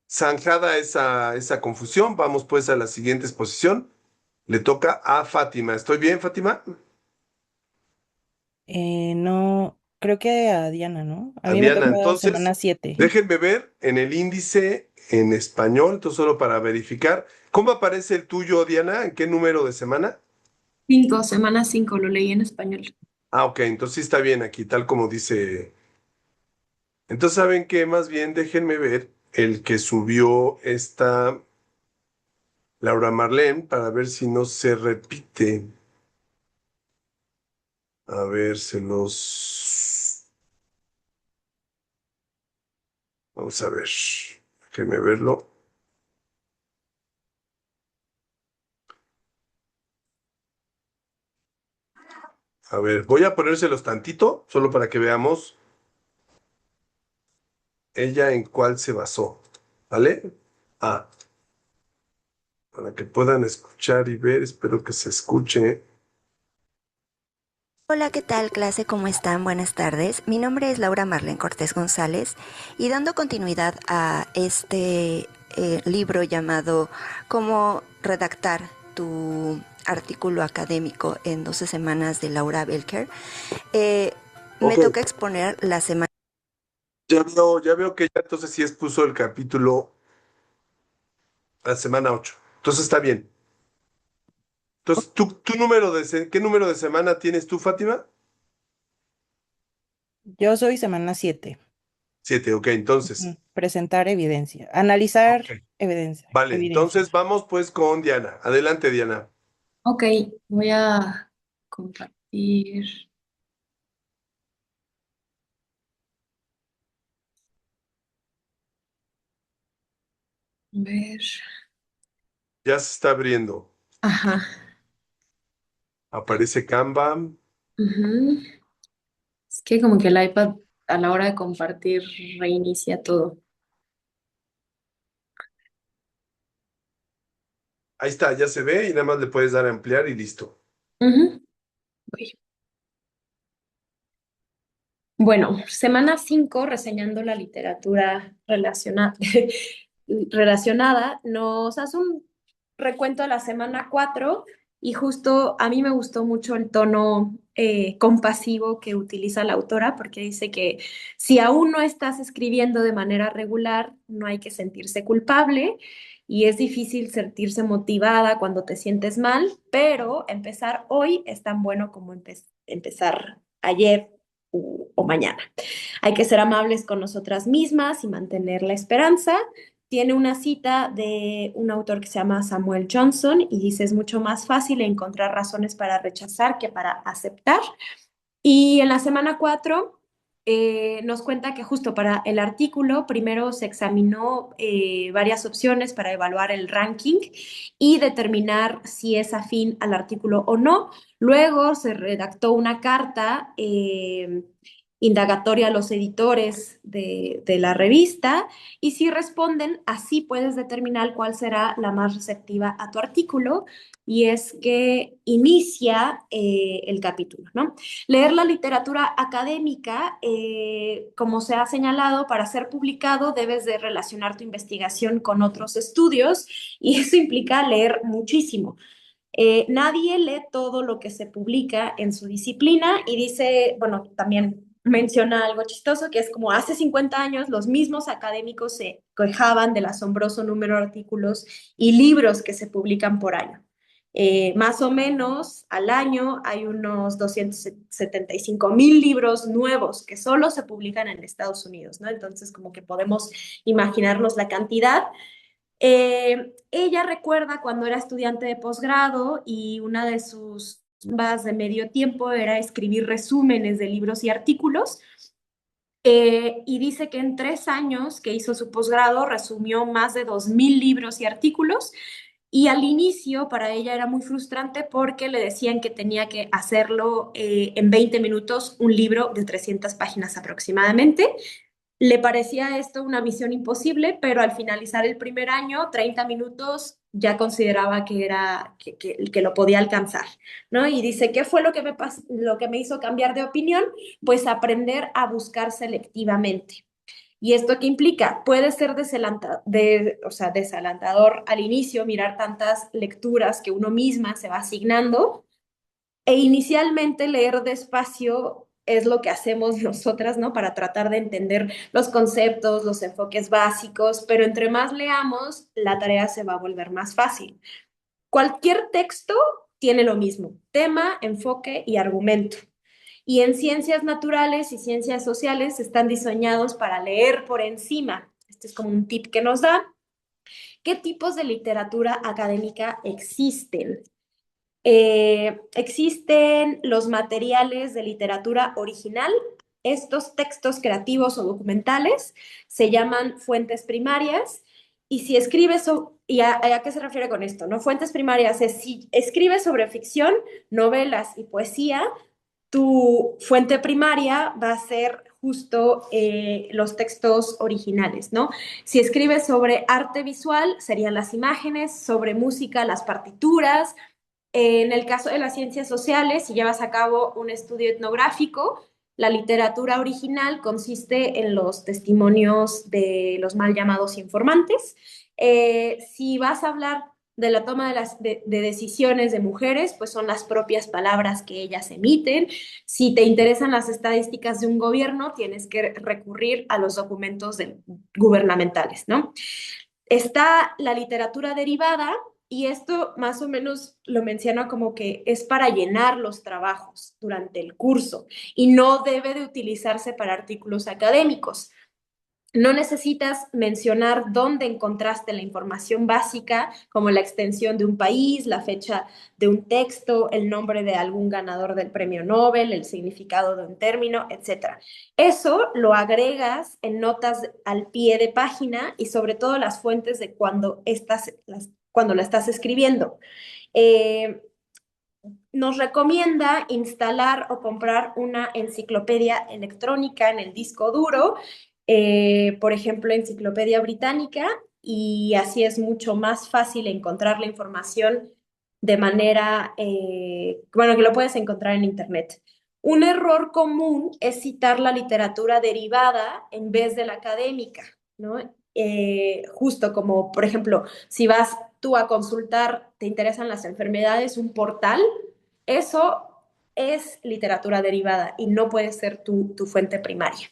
zanjada esa confusión, vamos pues a la siguiente exposición. Le toca a Fátima. ¿Estoy bien, Fátima? No, creo que a Diana, ¿no? A A mí me Diana, toca entonces, semana 7. déjenme ver en el índice en español, entonces solo para verificar. ¿Cómo aparece el tuyo, Diana? ¿En qué número de semana? 5, semana 5, lo leí en español. Ah, ok, entonces sí está bien aquí, tal como dice. Entonces, ¿saben qué? Más bien déjenme ver el que subió esta Laura Marlene para ver si no se repite. A ver, se los... Vamos a ver. Déjenme verlo. A ver, voy a ponérselos tantito, solo para que veamos ella en cuál se basó. ¿Vale? Ah, para que puedan escuchar y ver, espero que se escuche. Hola, ¿qué tal clase? ¿Cómo están? Buenas tardes. Mi nombre es Laura Marlene Cortés González y dando continuidad a este libro llamado Cómo redactar tu artículo académico en 12 semanas de Laura Belker, eh, me Ok, toca exponer la semana. ya veo que ya entonces sí expuso el capítulo la semana 8. Entonces está bien. Entonces, ¿tu número qué número de semana tienes tú, Fátima? Yo soy semana 7. 7, ok, entonces. Presentar evidencia. Analizar Ok. evidencia. Vale, Evidencia. entonces vamos pues con Diana. Adelante, Diana. Ok, voy a compartir. A ver. Ya se está abriendo. Ajá. Aparece Canva. Ujú. Es que como que el iPad a la hora de compartir reinicia todo. Ahí está, ya se ve y nada más le puedes dar a ampliar y listo. Ujú. Voy. Bueno, semana 5, reseñando la literatura relacionada, nos hace un recuento de la semana 4 y justo a mí me gustó mucho el tono compasivo que utiliza la autora porque dice que si aún no estás escribiendo de manera regular, no hay que sentirse culpable y es difícil sentirse motivada cuando te sientes mal, pero empezar hoy es tan bueno como empezar ayer o mañana. Hay que ser amables con nosotras mismas y mantener la esperanza. Tiene una cita de un autor que se llama Samuel Johnson y dice, es mucho más fácil encontrar razones para rechazar que para aceptar. Y en la semana 4 nos cuenta que justo para el artículo primero se examinó varias opciones para evaluar el ranking y determinar si es afín al artículo o no. Luego se redactó una carta indagatoria a los editores de la revista y si responden, así puedes determinar cuál será la más receptiva a tu artículo y es que inicia el capítulo, ¿no? Leer la literatura académica, como se ha señalado, para ser publicado debes de relacionar tu investigación con otros estudios y eso implica leer muchísimo. Nadie lee todo lo que se publica en su disciplina y dice, bueno, también menciona algo chistoso, que es como hace 50 años los mismos académicos se quejaban del asombroso número de artículos y libros que se publican por año. Más o menos al año hay unos 275,000 libros nuevos que solo se publican en Estados Unidos, ¿no? Entonces, como que podemos imaginarnos la cantidad. Ella recuerda cuando era estudiante de posgrado y una de sus chambas de medio tiempo era escribir resúmenes de libros y artículos. Y dice que en 3 años que hizo su posgrado resumió más de 2,000 libros y artículos. Y al inicio para ella era muy frustrante porque le decían que tenía que hacerlo en 20 minutos, un libro de 300 páginas aproximadamente. Le parecía esto una misión imposible, pero al finalizar el primer año, 30 minutos, ya consideraba que era que lo podía alcanzar, ¿no? Y dice, ¿qué fue lo que me hizo cambiar de opinión? Pues aprender a buscar selectivamente. ¿Y esto qué implica? Puede ser o sea, desalentador al inicio mirar tantas lecturas que uno misma se va asignando, e inicialmente leer despacio es lo que hacemos nosotras, ¿no? Para tratar de entender los conceptos, los enfoques básicos, pero entre más leamos, la tarea se va a volver más fácil. Cualquier texto tiene lo mismo: tema, enfoque y argumento. Y en ciencias naturales y ciencias sociales están diseñados para leer por encima. Este es como un tip que nos da. ¿Qué tipos de literatura académica existen? Existen los materiales de literatura original. Estos textos creativos o documentales se llaman fuentes primarias. Y si escribes, ¿a qué se refiere con esto? ¿No? Fuentes primarias es si escribes sobre ficción, novelas y poesía, tu fuente primaria va a ser justo los textos originales, ¿no? Si escribes sobre arte visual, serían las imágenes; sobre música, las partituras. En el caso de las ciencias sociales, si llevas a cabo un estudio etnográfico, la literatura original consiste en los testimonios de los mal llamados informantes. Si vas a hablar de la toma de decisiones de mujeres, pues son las propias palabras que ellas emiten. Si te interesan las estadísticas de un gobierno, tienes que recurrir a los documentos gubernamentales, ¿no? Está la literatura derivada, y esto más o menos lo menciona como que es para llenar los trabajos durante el curso y no debe de utilizarse para artículos académicos. No necesitas mencionar dónde encontraste la información básica, como la extensión de un país, la fecha de un texto, el nombre de algún ganador del premio Nobel, el significado de un término, etc. Eso lo agregas en notas al pie de página y sobre todo las fuentes de cuando la estás escribiendo. Nos recomienda instalar o comprar una enciclopedia electrónica en el disco duro, por ejemplo, Enciclopedia Británica, y así es mucho más fácil encontrar la información de manera, bueno, que lo puedes encontrar en Internet. Un error común es citar la literatura derivada en vez de la académica, ¿no? Justo como, por ejemplo, si vas tú a consultar, te interesan las enfermedades, un portal, eso es literatura derivada y no puede ser tu fuente primaria.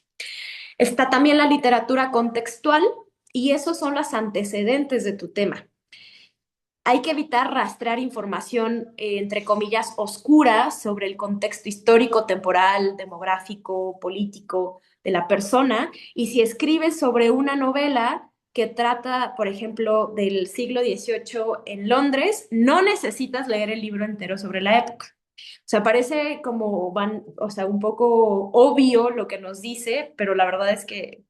Está también la literatura contextual, y esos son los antecedentes de tu tema. Hay que evitar rastrear información, entre comillas, oscura sobre el contexto histórico, temporal, demográfico, político de la persona. Y si escribes sobre una novela que trata, por ejemplo, del siglo XVIII en Londres, no necesitas leer el libro entero sobre la época. O sea, parece como o sea, un poco obvio lo que nos dice, pero la verdad es que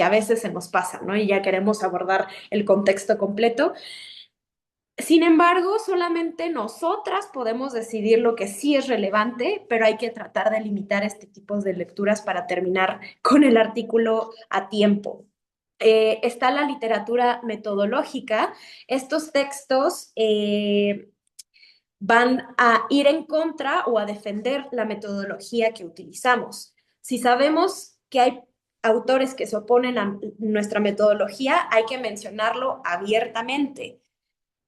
a veces se nos pasa, ¿no? Y ya queremos abordar el contexto completo. Sin embargo, solamente nosotras podemos decidir lo que sí es relevante, pero hay que tratar de limitar este tipo de lecturas para terminar con el artículo a tiempo. Está la literatura metodológica. Estos textos van a ir en contra o a defender la metodología que utilizamos. Si sabemos que hay autores que se oponen a nuestra metodología, hay que mencionarlo abiertamente.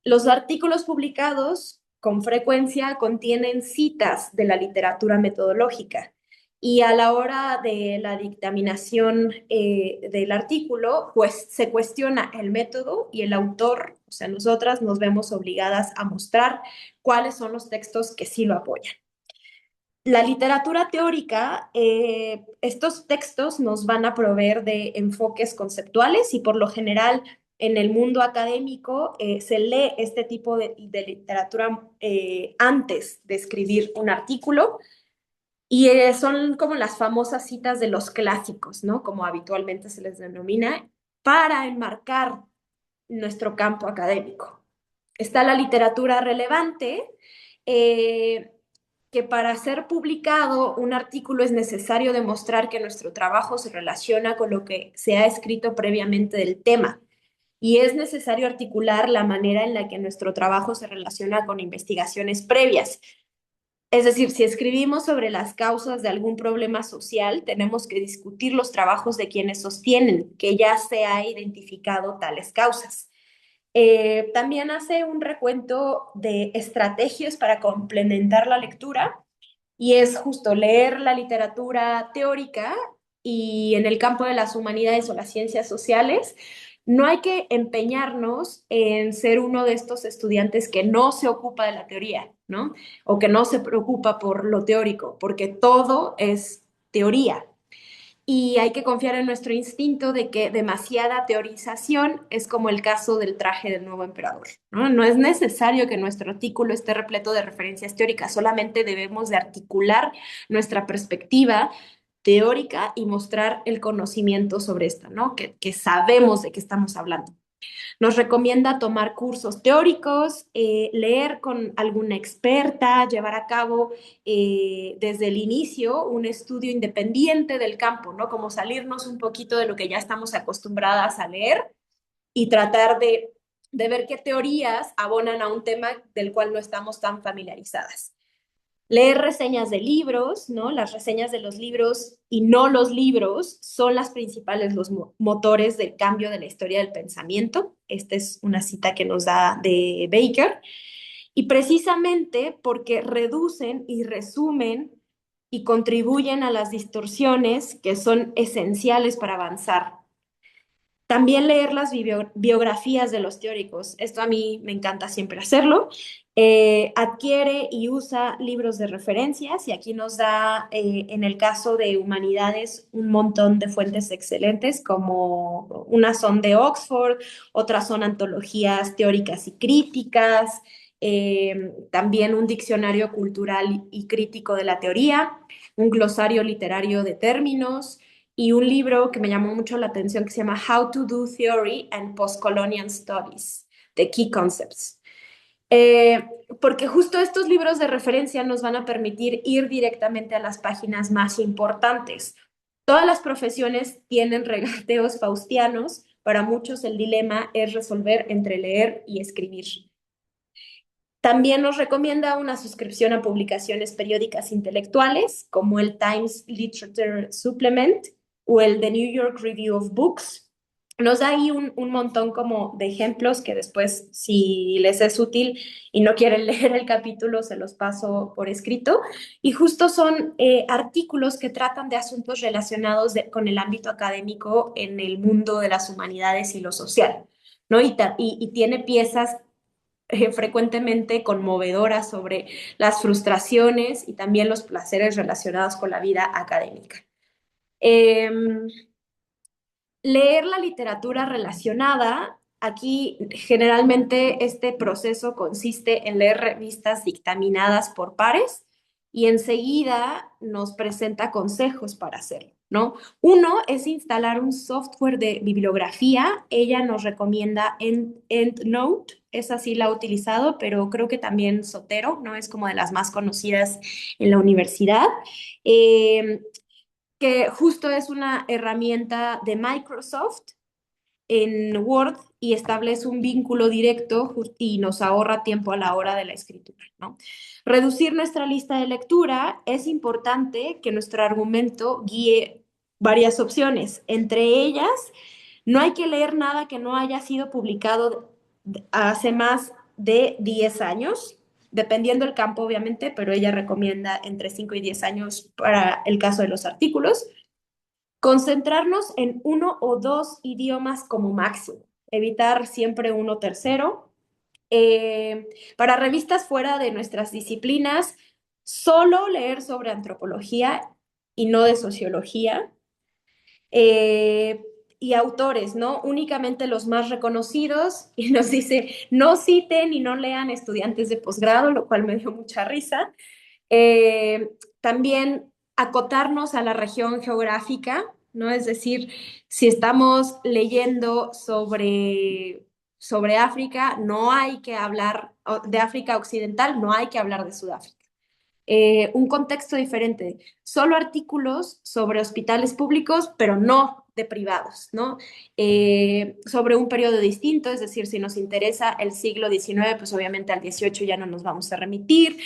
Los artículos publicados con frecuencia contienen citas de la literatura metodológica, Y a la hora de la dictaminación del artículo, pues se cuestiona el método y el autor, o sea, nosotras nos vemos obligadas a mostrar cuáles son los textos que sí lo apoyan. La literatura teórica, estos textos nos van a proveer de enfoques conceptuales y por lo general en el mundo académico se lee este tipo de literatura antes de escribir un artículo y son como las famosas citas de los clásicos, ¿no? Como habitualmente se les denomina, para enmarcar nuestro campo académico. Está la literatura relevante, eh, que para ser publicado un artículo es necesario demostrar que nuestro trabajo se relaciona con lo que se ha escrito previamente del tema. Y es necesario articular la manera en la que nuestro trabajo se relaciona con investigaciones previas. Es decir, si escribimos sobre las causas de algún problema social, tenemos que discutir los trabajos de quienes sostienen que ya se ha identificado tales causas. También hace un recuento de estrategias para complementar la lectura y es justo leer la literatura teórica y en el campo de las humanidades o las ciencias sociales. No hay que empeñarnos en ser uno de estos estudiantes que no se ocupa de la teoría, ¿no? O que no se preocupa por lo teórico, porque todo es teoría y hay que confiar en nuestro instinto de que demasiada teorización es como el caso del traje del nuevo emperador, ¿no? No es necesario que nuestro artículo esté repleto de referencias teóricas, solamente debemos de articular nuestra perspectiva teórica y mostrar el conocimiento sobre esta, ¿no? Que sabemos de qué estamos hablando. Nos recomienda tomar cursos teóricos, leer con alguna experta, llevar a cabo desde el inicio un estudio independiente del campo, ¿no? Como salirnos un poquito de lo que ya estamos acostumbradas a leer y tratar de ver qué teorías abonan a un tema del cual no estamos tan familiarizadas. Leer reseñas de libros, ¿no? Las reseñas de los libros y no los libros son las principales, los motores del cambio de la historia del pensamiento. Esta es una cita que nos da de Baker. Y precisamente porque reducen y resumen y contribuyen a las distorsiones que son esenciales para avanzar. También leer las biografías de los teóricos. Esto a mí me encanta siempre hacerlo. Adquiere y usa libros de referencias y aquí nos da, en el caso de humanidades, un montón de fuentes excelentes, como unas son de Oxford, otras son antologías teóricas y críticas, también un diccionario cultural y crítico de la teoría, un glosario literario de términos y un libro que me llamó mucho la atención que se llama How to Do Theory and Postcolonial Studies, The Key Concepts. Porque justo estos libros de referencia nos van a permitir ir directamente a las páginas más importantes. Todas las profesiones tienen regateos faustianos, para muchos el dilema es resolver entre leer y escribir. También nos recomienda una suscripción a publicaciones periódicas intelectuales, como el Times Literature Supplement o el The New York Review of Books. Nos da ahí un montón como de ejemplos que después, si les es útil y no quieren leer el capítulo, se los paso por escrito. Y justo son artículos que tratan de asuntos relacionados con el ámbito académico en el mundo de las humanidades y lo social, ¿no? Y tiene piezas frecuentemente conmovedoras sobre las frustraciones y también los placeres relacionados con la vida académica. Leer la literatura relacionada, aquí generalmente este proceso consiste en leer revistas dictaminadas por pares y enseguida nos presenta consejos para hacerlo, ¿no? Uno es instalar un software de bibliografía. Ella nos recomienda EndNote, esa sí la ha utilizado, pero creo que también Zotero, ¿no? Es como de las más conocidas en la universidad. Que justo es una herramienta de Microsoft en Word y establece un vínculo directo y nos ahorra tiempo a la hora de la escritura, ¿no? Reducir nuestra lista de lectura es importante que nuestro argumento guíe varias opciones. Entre ellas, no hay que leer nada que no haya sido publicado hace más de 10 años. dependiendo del campo, obviamente, pero ella recomienda entre 5 y 10 años para el caso de los artículos. Concentrarnos en 1 o 2 idiomas como máximo, evitar siempre uno tercero. Para revistas fuera de nuestras disciplinas, solo leer sobre antropología y no de sociología. Eh, y autores, ¿no? Únicamente los más reconocidos, y nos dice, no citen y no lean estudiantes de posgrado, lo cual me dio mucha risa. Eh, También acotarnos a la región geográfica, ¿no? Es decir, si estamos leyendo sobre África, no hay que hablar de África Occidental, no hay que hablar de Sudáfrica. Un contexto diferente, solo artículos sobre hospitales públicos, pero no de privados, ¿no? Sobre un periodo distinto, es decir, si nos interesa el siglo XIX, pues obviamente al XVIII ya no nos vamos a remitir,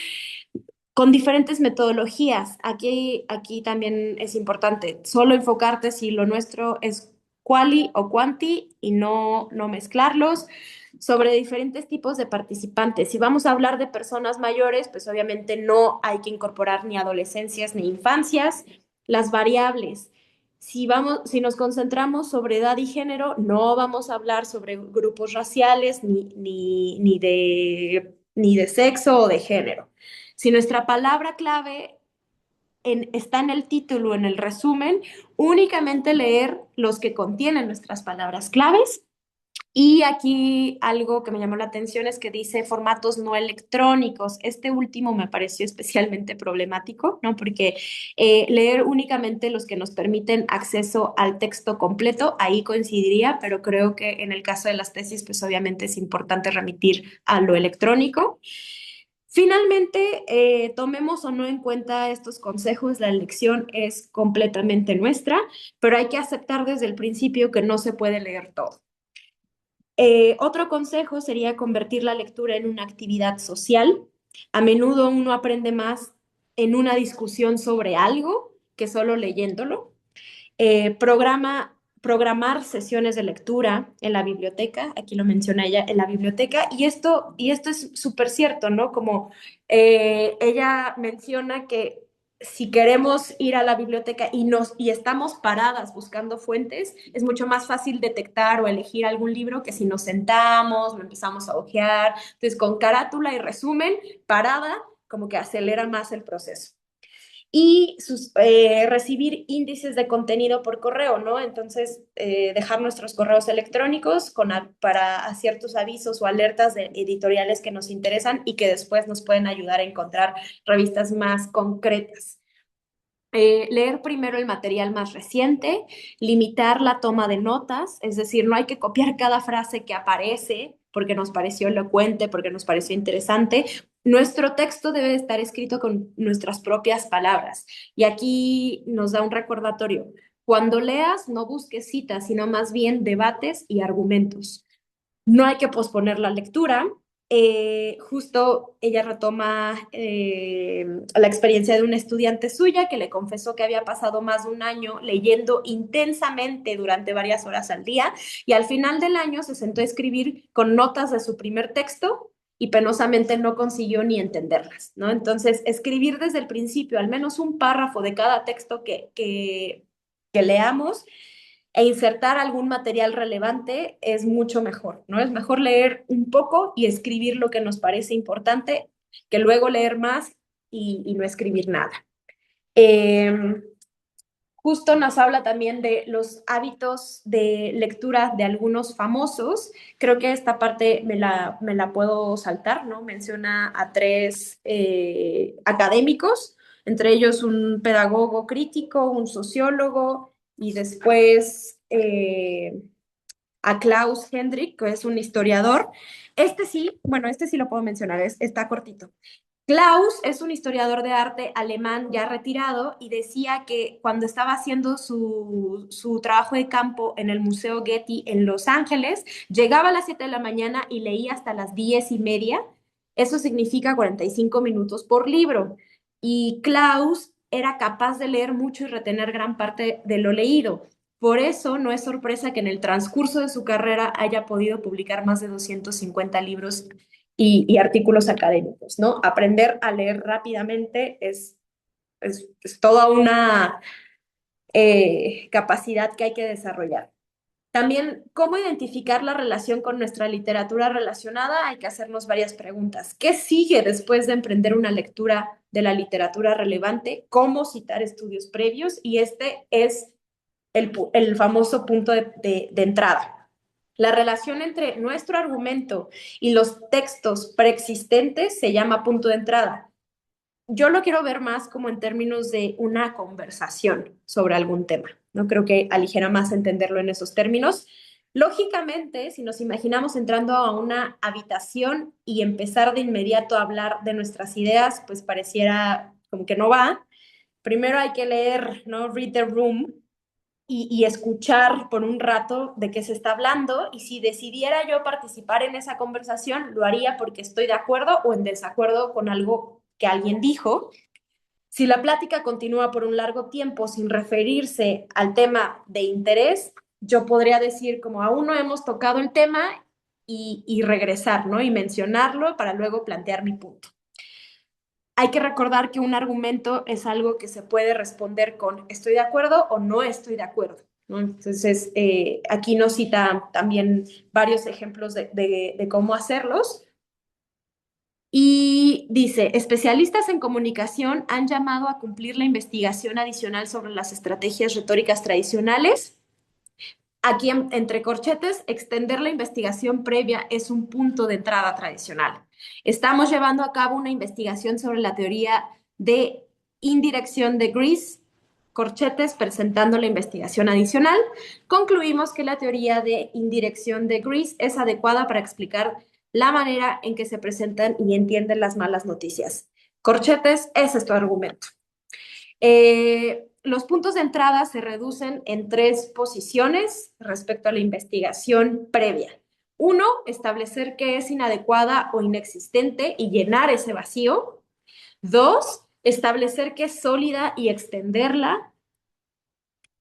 con diferentes metodologías. Aquí también es importante solo enfocarte si lo nuestro es quali o quanti y no mezclarlos, sobre diferentes tipos de participantes. Si vamos a hablar de personas mayores, pues obviamente no hay que incorporar ni adolescencias ni infancias. Las variables. Si nos concentramos sobre edad y género, no vamos a hablar sobre grupos raciales ni de sexo o de género. Si nuestra palabra clave está en el título, en el resumen, únicamente leer los que contienen nuestras palabras claves. Y aquí algo que me llamó la atención es que dice formatos no electrónicos. Este último me pareció especialmente problemático, ¿no? Porque leer únicamente los que nos permiten acceso al texto completo, ahí coincidiría, pero creo que en el caso de las tesis, pues obviamente es importante remitir a lo electrónico. Finalmente, tomemos o no en cuenta estos consejos, la elección es completamente nuestra, pero hay que aceptar desde el principio que no se puede leer todo. Otro consejo sería convertir la lectura en una actividad social. A menudo uno aprende más en una discusión sobre algo que solo leyéndolo. Programar sesiones de lectura en la biblioteca, aquí lo menciona ella, en la biblioteca, y esto es súper cierto, ¿no? Como ella menciona que si queremos ir a la biblioteca y estamos paradas buscando fuentes, es mucho más fácil detectar o elegir algún libro que si nos sentamos, lo empezamos a hojear. Entonces, con carátula y resumen, parada, como que acelera más el proceso. Y recibir índices de contenido por correo, ¿no? Entonces, dejar nuestros correos electrónicos para ciertos avisos o alertas de editoriales que nos interesan y que después nos pueden ayudar a encontrar revistas más concretas. Leer primero el material más reciente, limitar la toma de notas, es decir, no hay que copiar cada frase que aparece porque nos pareció elocuente, porque nos pareció interesante. Nuestro texto debe estar escrito con nuestras propias palabras. Y aquí nos da un recordatorio. Cuando leas, no busques citas, sino más bien debates y argumentos. No hay que posponer la lectura. Justo ella retoma la experiencia de una estudiante suya que le confesó que había pasado más de un año leyendo intensamente durante varias horas al día y al final del año se sentó a escribir con notas de su primer texto y penosamente no consiguió ni entenderlas, ¿no? Entonces, escribir desde el principio al menos un párrafo de cada texto que leamos e insertar algún material relevante es mucho mejor, ¿no? Es mejor leer un poco y escribir lo que nos parece importante que luego leer más y no escribir nada. Justo nos habla también de los hábitos de lectura de algunos famosos. Creo que esta parte me la puedo saltar, ¿no? Menciona a 3 académicos, entre ellos un pedagogo crítico, un sociólogo y después a Klaus Hendrik, que es un historiador. Este sí lo puedo mencionar, está cortito. Klaus es un historiador de arte alemán ya retirado y decía que cuando estaba haciendo su trabajo de campo en el Museo Getty en Los Ángeles, llegaba a las 7 de la mañana y leía hasta las 10:30. Eso significa 45 minutos por libro. Y Klaus era capaz de leer mucho y retener gran parte de lo leído. Por eso no es sorpresa que en el transcurso de su carrera haya podido publicar más de 250 libros y artículos académicos, ¿no? Aprender a leer rápidamente es toda una capacidad que hay que desarrollar. También, ¿cómo identificar la relación con nuestra literatura relacionada? Hay que hacernos varias preguntas. ¿Qué sigue después de emprender una lectura de la literatura relevante? ¿Cómo citar estudios previos? Y este es el famoso punto de entrada. La relación entre nuestro argumento y los textos preexistentes se llama punto de entrada. Yo lo quiero ver más como en términos de una conversación sobre algún tema. No creo que aligera más entenderlo en esos términos. Lógicamente, si nos imaginamos entrando a una habitación y empezar de inmediato a hablar de nuestras ideas, pues pareciera como que no va. Primero hay que leer, ¿no? Read the room y escuchar por un rato de qué se está hablando, y si decidiera yo participar en esa conversación, lo haría porque estoy de acuerdo o en desacuerdo con algo que alguien dijo. Si la plática continúa por un largo tiempo sin referirse al tema de interés, yo podría decir como aún no hemos tocado el tema y regresar, ¿no? Y mencionarlo para luego plantear mi punto. Hay que recordar que un argumento es algo que se puede responder con estoy de acuerdo o no estoy de acuerdo, ¿no? Entonces, aquí nos cita también varios ejemplos de cómo hacerlos. Y dice, especialistas en comunicación han llamado a cumplir la investigación adicional sobre las estrategias retóricas tradicionales. Aquí, entre corchetes, extender la investigación previa es un punto de entrada tradicional. Estamos llevando a cabo una investigación sobre la teoría de indirección de Gris, corchetes, presentando la investigación adicional. Concluimos que la teoría de indirección de Gris es adecuada para explicar la manera en que se presentan y entienden las malas noticias. Corchetes, ese es tu argumento. Los puntos de entrada se reducen en 3 posiciones respecto a la investigación previa. 1, establecer que es inadecuada o inexistente y llenar ese vacío. 2, establecer que es sólida y extenderla.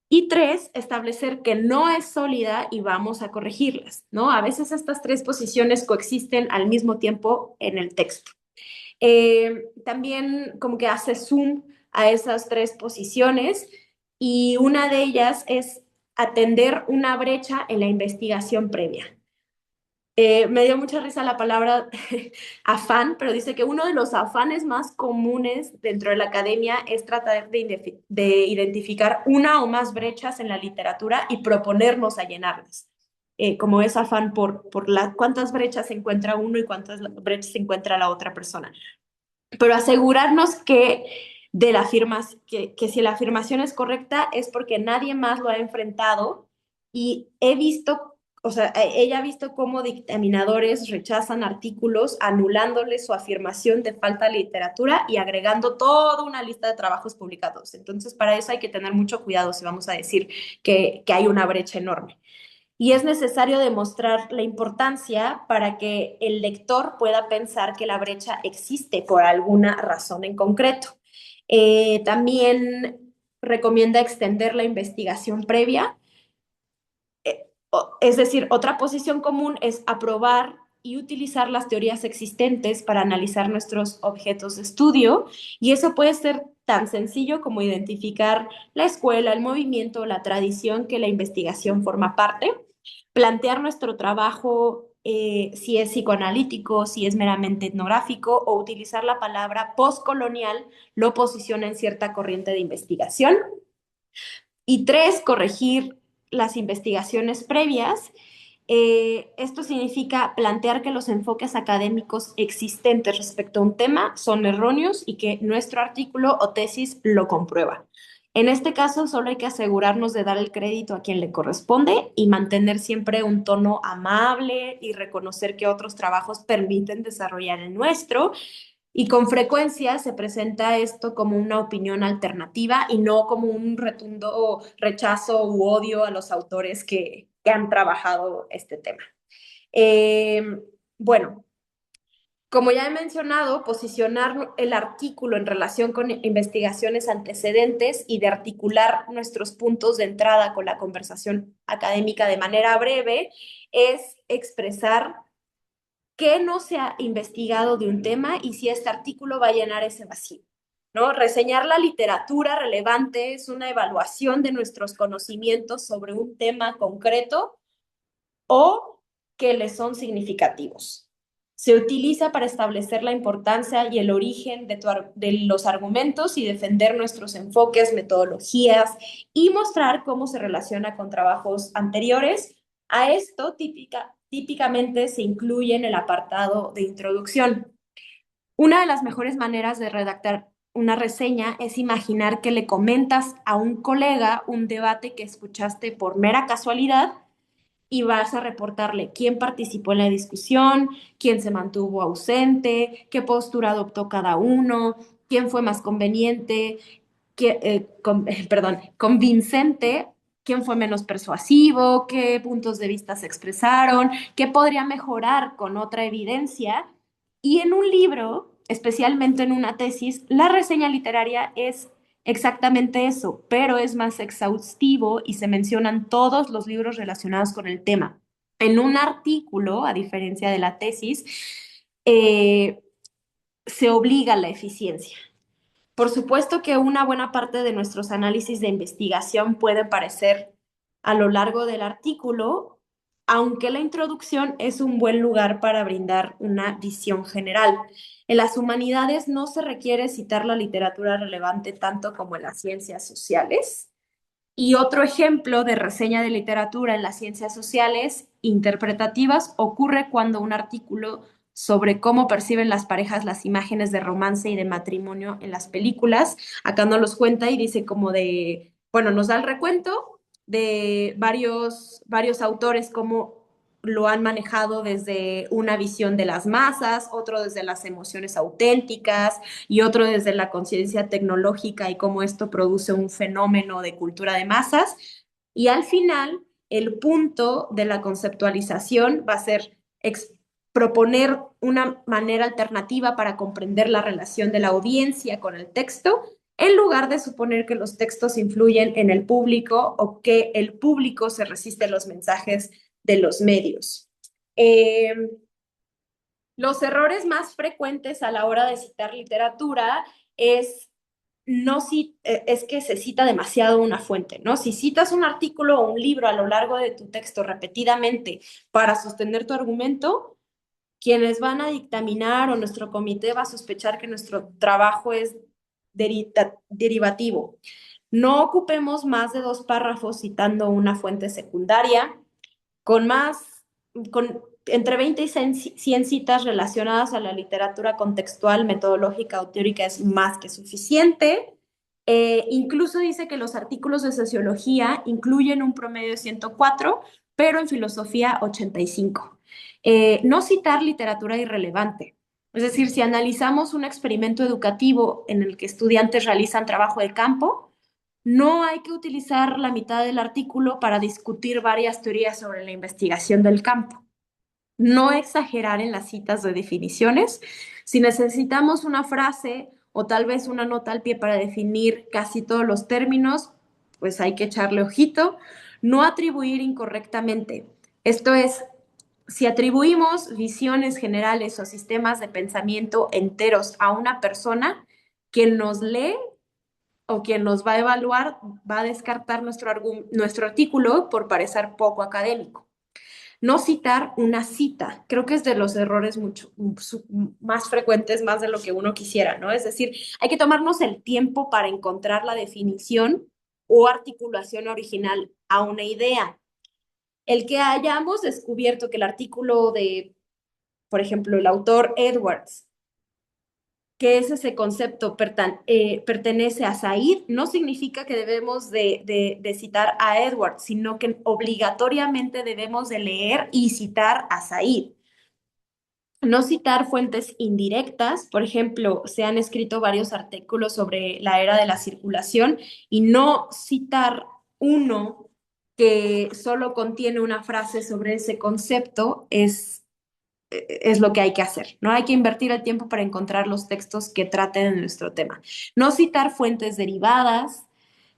Y 3, establecer que no es sólida y vamos a corregirlas, ¿no? A veces estas 3 posiciones coexisten al mismo tiempo en el texto. También como que hace zoom a esas 3 posiciones, y una de ellas es atender una brecha en la investigación previa. Me dio mucha risa la palabra afán, pero dice que uno de los afanes más comunes dentro de la academia es tratar de identificar una o más brechas en la literatura y proponernos a llenarlas. Como es afán por cuántas brechas se encuentra uno y cuántas brechas se encuentra la otra persona. Pero asegurarnos que si la afirmación es correcta es porque nadie más lo ha enfrentado, y he visto, o sea, ella ha visto cómo dictaminadores rechazan artículos anulándole su afirmación de falta de literatura y agregando toda una lista de trabajos publicados. Entonces, para eso hay que tener mucho cuidado si vamos a decir que hay una brecha enorme. Y es necesario demostrar la importancia para que el lector pueda pensar que la brecha existe por alguna razón en concreto. También recomienda extender la investigación previa. Es decir, otra posición común es aprobar y utilizar las teorías existentes para analizar nuestros objetos de estudio, y eso puede ser tan sencillo como identificar la escuela, el movimiento, la tradición que la investigación forma parte, plantear nuestro trabajo, si es psicoanalítico, si es meramente etnográfico, o utilizar la palabra postcolonial lo posiciona en cierta corriente de investigación. Y 3, corregir las investigaciones previas. Esto significa plantear que los enfoques académicos existentes respecto a un tema son erróneos y que nuestro artículo o tesis lo comprueba. En este caso, solo hay que asegurarnos de dar el crédito a quien le corresponde y mantener siempre un tono amable y reconocer que otros trabajos permiten desarrollar el nuestro. Y con frecuencia se presenta esto como una opinión alternativa y no como un rotundo rechazo u odio a los autores que han trabajado este tema. Bueno, como ya he mencionado, posicionar el artículo en relación con investigaciones antecedentes y de articular nuestros puntos de entrada con la conversación académica de manera breve es expresar qué no se ha investigado de un tema y si este artículo va a llenar ese vacío, ¿no? Reseñar la literatura relevante es una evaluación de nuestros conocimientos sobre un tema concreto o que les son significativos. Se utiliza para establecer la importancia y el origen de los argumentos y defender nuestros enfoques, metodologías y mostrar cómo se relaciona con trabajos anteriores. A esto típicamente se incluye en el apartado de introducción. Una de las mejores maneras de redactar una reseña es imaginar que le comentas a un colega un debate que escuchaste por mera casualidad y vas a reportarle quién participó en la discusión, quién se mantuvo ausente, qué postura adoptó cada uno, quién fue más conveniente, convincente, quién fue menos persuasivo, qué puntos de vista se expresaron, qué podría mejorar con otra evidencia. Y en un libro, especialmente en una tesis, la reseña literaria es exactamente eso, pero es más exhaustivo y se mencionan todos los libros relacionados con el tema. En un artículo, a diferencia de la tesis, eh, se obliga a la eficiencia. Por supuesto que una buena parte de nuestros análisis de investigación puede parecer a lo largo del artículo, aunque la introducción es un buen lugar para brindar una visión general. En las humanidades no se requiere citar la literatura relevante tanto como en las ciencias sociales. Y otro ejemplo de reseña de literatura en las ciencias sociales interpretativas ocurre cuando un artículo sobre cómo perciben las parejas las imágenes de romance y de matrimonio en las películas, acá nos los cuenta y dice como de, bueno, nos da el recuento de varios autores cómo lo han manejado desde una visión de las masas, otro desde las emociones auténticas, y otro desde la conciencia tecnológica y cómo esto produce un fenómeno de cultura de masas. Y al final, el punto de la conceptualización va a ser proponer una manera alternativa para comprender la relación de la audiencia con el texto, en lugar de suponer que los textos influyen en el público o que el público se resiste a los mensajes de los medios. Los errores más frecuentes a la hora de citar literatura es, es que se cita demasiado una fuente, ¿no? Si citas un artículo o un libro a lo largo de tu texto repetidamente para sostener tu argumento, quienes van a dictaminar o nuestro comité va a sospechar que nuestro trabajo es derivativo. No ocupemos más de 2 párrafos citando una fuente secundaria con entre 20 y 100 citas relacionadas a la literatura contextual, metodológica o teórica es más que suficiente. Incluso dice que los artículos de sociología incluyen un promedio de 104, pero en filosofía 85. No citar literatura irrelevante. Es decir, si analizamos un experimento educativo en el que estudiantes realizan trabajo de campo, no hay que utilizar la mitad del artículo para discutir varias teorías sobre la investigación del campo. No exagerar en las citas de definiciones. Si necesitamos una frase o tal vez una nota al pie para definir casi todos los términos, pues hay que echarle ojito. No atribuir incorrectamente. Esto es, si atribuimos visiones generales o sistemas de pensamiento enteros a una persona, quien nos lee o quien nos va a evaluar va a descartar nuestro artículo por parecer poco académico. No citar una cita, creo que es de los errores mucho más frecuentes, más de lo que uno quisiera, ¿no? Es decir, hay que tomarnos el tiempo para encontrar la definición o articulación original a una idea. El que hayamos descubierto que el artículo de, por ejemplo, el autor Edwards, que es ese concepto pertenece a Said, no significa que debemos de citar a Edward, sino que obligatoriamente debemos de leer y citar a Said. No citar fuentes indirectas, por ejemplo, se han escrito varios artículos sobre la era de la circulación y no citar uno que solo contiene una frase sobre ese concepto es lo que hay que hacer, ¿no? Hay que invertir el tiempo para encontrar los textos que traten de nuestro tema. No citar fuentes derivadas,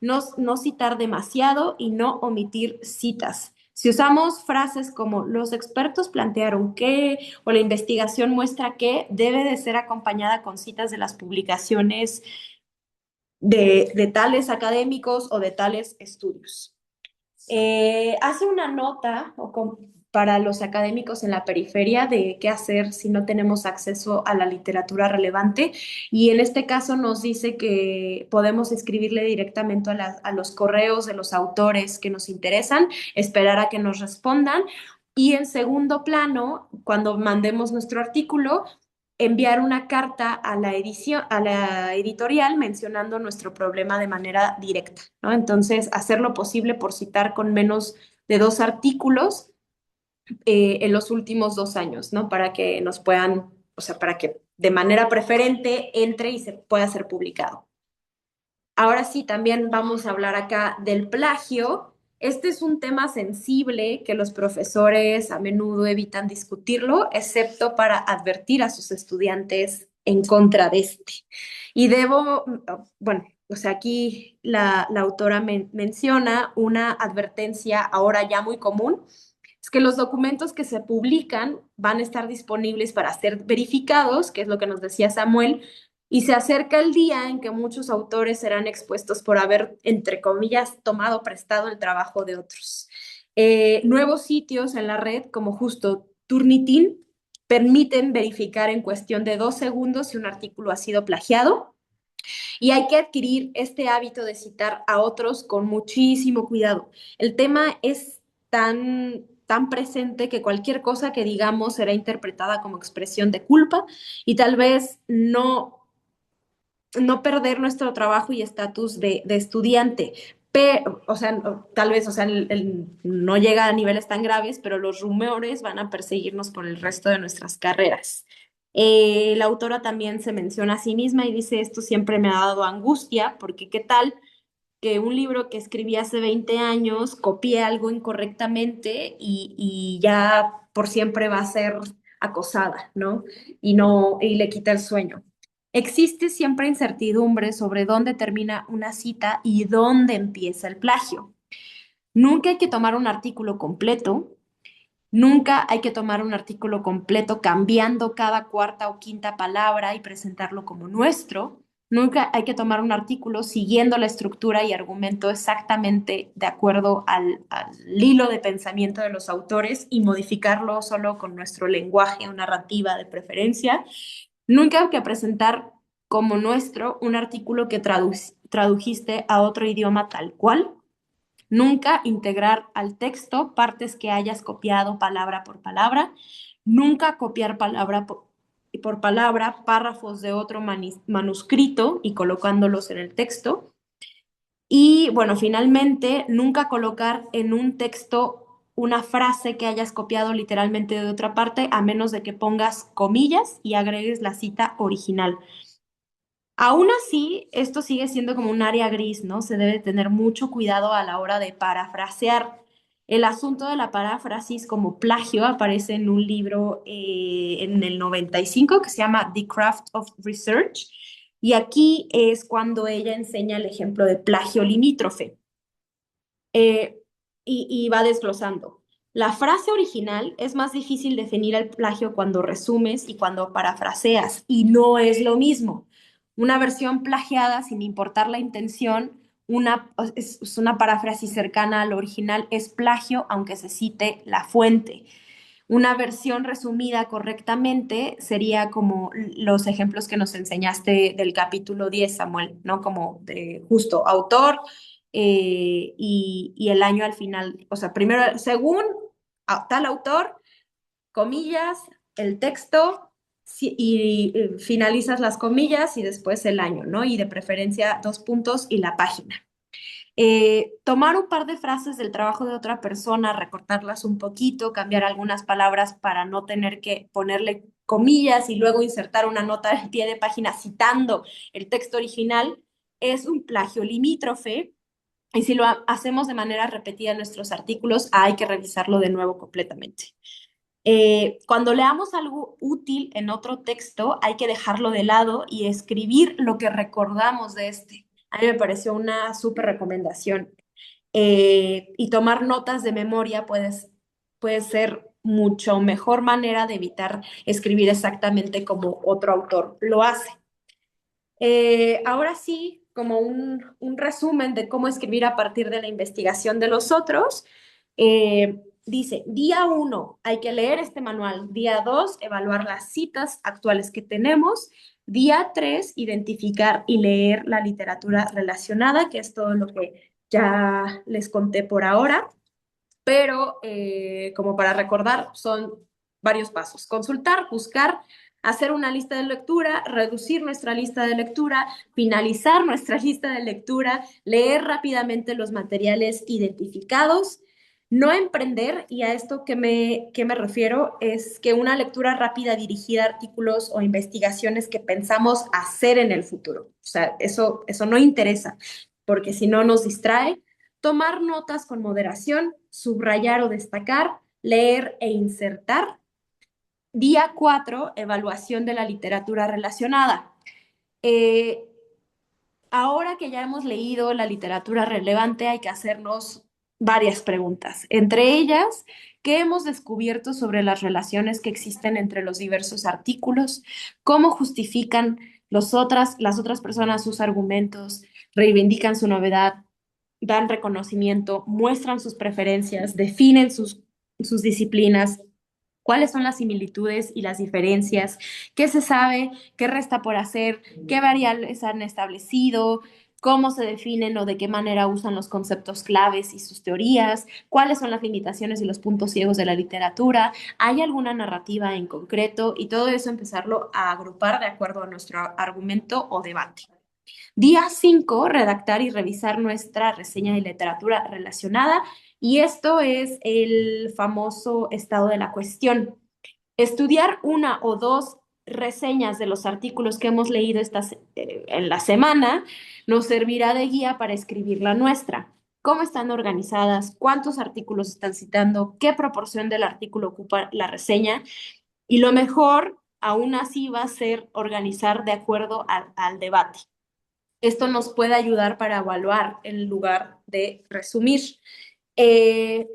no citar demasiado y no omitir citas. Si usamos frases como los expertos plantearon que o la investigación muestra que, debe de ser acompañada con citas de las publicaciones de tales académicos o de tales estudios. Hace una nota para los académicos en la periferia de qué hacer si no tenemos acceso a la literatura relevante, y en este caso nos dice que podemos escribirle directamente a los correos de los autores que nos interesan, esperar a que nos respondan, y en segundo plano, cuando mandemos nuestro artículo, enviar una carta a la edición, a la editorial mencionando nuestro problema de manera directa, ¿no? Entonces, hacer lo posible por citar con menos de 2 artículos en los últimos 2 años, ¿no? Para que nos puedan, o sea, para que de manera preferente entre y se pueda ser publicado. Ahora sí, también vamos a hablar acá del plagio. Este es un tema sensible que los profesores a menudo evitan discutirlo, excepto para advertir a sus estudiantes en contra de este. Y bueno, o sea, aquí la autora menciona una advertencia ahora ya muy común, es que los documentos que se publican van a estar disponibles para ser verificados, que es lo que nos decía Samuel, y se acerca el día en que muchos autores serán expuestos por haber, entre comillas, tomado prestado el trabajo de otros. Nuevos sitios en la red, como justo Turnitin, permiten verificar en cuestión de 2 segundos si un artículo ha sido plagiado, y hay que adquirir este hábito de citar a otros con muchísimo cuidado. El tema es tan presente que cualquier cosa que digamos será interpretada como expresión de culpa, y tal vez no perder nuestro trabajo y estatus de estudiante. O sea, tal vez, o sea, no llega a niveles tan graves, pero los rumores van a perseguirnos por el resto de nuestras carreras. La autora también se menciona a sí misma y dice, esto siempre me ha dado angustia, porque qué tal que un libro que escribí hace 20 años copié algo incorrectamente y ya por siempre va a ser acosada, ¿no? Y le quita el sueño. Existe siempre incertidumbre sobre dónde termina una cita y dónde empieza el plagio. Nunca hay que tomar un artículo completo, nunca hay que tomar un artículo completo cambiando cada cuarta o quinta palabra y presentarlo como nuestro. Nunca hay que tomar un artículo siguiendo la estructura y argumento exactamente de acuerdo al hilo de pensamiento de los autores y modificarlo solo con nuestro lenguaje o narrativa de preferencia. Nunca hay que presentar como nuestro un artículo que tradujiste a otro idioma tal cual. Nunca integrar al texto partes que hayas copiado palabra por palabra. Nunca copiar palabra por palabra párrafos de otro manuscrito y colocándolos en el texto. Y bueno, finalmente, nunca colocar en un texto una frase que hayas copiado literalmente de otra parte, a menos de que pongas comillas y agregues la cita original. Aún así, esto sigue siendo como un área gris, ¿no? Se debe tener mucho cuidado a la hora de parafrasear. El asunto de la paráfrasis como plagio aparece en un libro en el 95 que se llama The Craft of Research, y aquí es cuando ella enseña el ejemplo de plagio limítrofe. Y va desglosando. La frase original es más difícil definir el plagio cuando resumes y cuando parafraseas, y no es lo mismo. Una versión plagiada, sin importar la intención, es una paráfrasis cercana al original, es plagio aunque se cite la fuente. Una versión resumida correctamente sería como los ejemplos que nos enseñaste del capítulo 10, Samuel, ¿no? Como de justo autor y el año al final. O sea, primero, según tal autor, comillas, el texto y finalizas las comillas y después el año, ¿no? Y de preferencia 2 puntos y la página. Tomar un par de frases del trabajo de otra persona, recortarlas un poquito, cambiar algunas palabras para no tener que ponerle comillas y luego insertar una nota al pie de página citando el texto original, es un plagio limítrofe. Y si lo hacemos de manera repetida en nuestros artículos, hay que revisarlo de nuevo completamente. Cuando leamos algo útil en otro texto, hay que dejarlo de lado y escribir lo que recordamos de este. A mí me pareció una súper recomendación. y tomar notas de memoria puede ser mucho mejor manera de evitar escribir exactamente como otro autor lo hace. Ahora sí, como un resumen de cómo escribir a partir de la investigación de los otros, dice, día 1, hay que leer este manual. Día 2, evaluar las citas actuales que tenemos. Día 3, identificar y leer la literatura relacionada, que es todo lo que ya les conté por ahora, pero como para recordar, son varios pasos. Consultar, buscar, hacer una lista de lectura, reducir nuestra lista de lectura, finalizar nuestra lista de lectura, leer rápidamente los materiales identificados, no emprender, y a esto que me refiero es que una lectura rápida dirigida a artículos o investigaciones que pensamos hacer en el futuro. O sea, eso no interesa, porque si no nos distrae. Tomar notas con moderación, subrayar o destacar, leer e insertar. Día 4, evaluación de la literatura relacionada. Eh, Ahora que ya hemos leído la literatura relevante, hay que hacernos varias preguntas. Entre ellas, ¿qué hemos descubierto sobre las relaciones que existen entre los diversos artículos? ¿Cómo justifican las otras personas sus argumentos? ¿Reivindican su novedad? ¿Dan reconocimiento? ¿Muestran sus preferencias? ¿Definen sus disciplinas? ¿Cuáles son las similitudes y las diferencias? ¿Qué se sabe? ¿Qué resta por hacer? ¿Qué variables han establecido? ¿Cómo se definen o de qué manera usan los conceptos claves y sus teorías? ¿Cuáles son las limitaciones y los puntos ciegos de la literatura? ¿Hay alguna narrativa en concreto? Y todo eso empezarlo a agrupar de acuerdo a nuestro argumento o debate. Día 5, redactar y revisar nuestra reseña de literatura relacionada. Y esto es el famoso estado de la cuestión. Estudiar una o dos reseñas de los artículos que hemos leído en la semana nos servirá de guía para escribir la nuestra. ¿Cómo están organizadas? ¿Cuántos artículos están citando? ¿Qué proporción del artículo ocupa la reseña? Y lo mejor, aún así, va a ser organizar de acuerdo al debate. Esto nos puede ayudar para evaluar en lugar de resumir.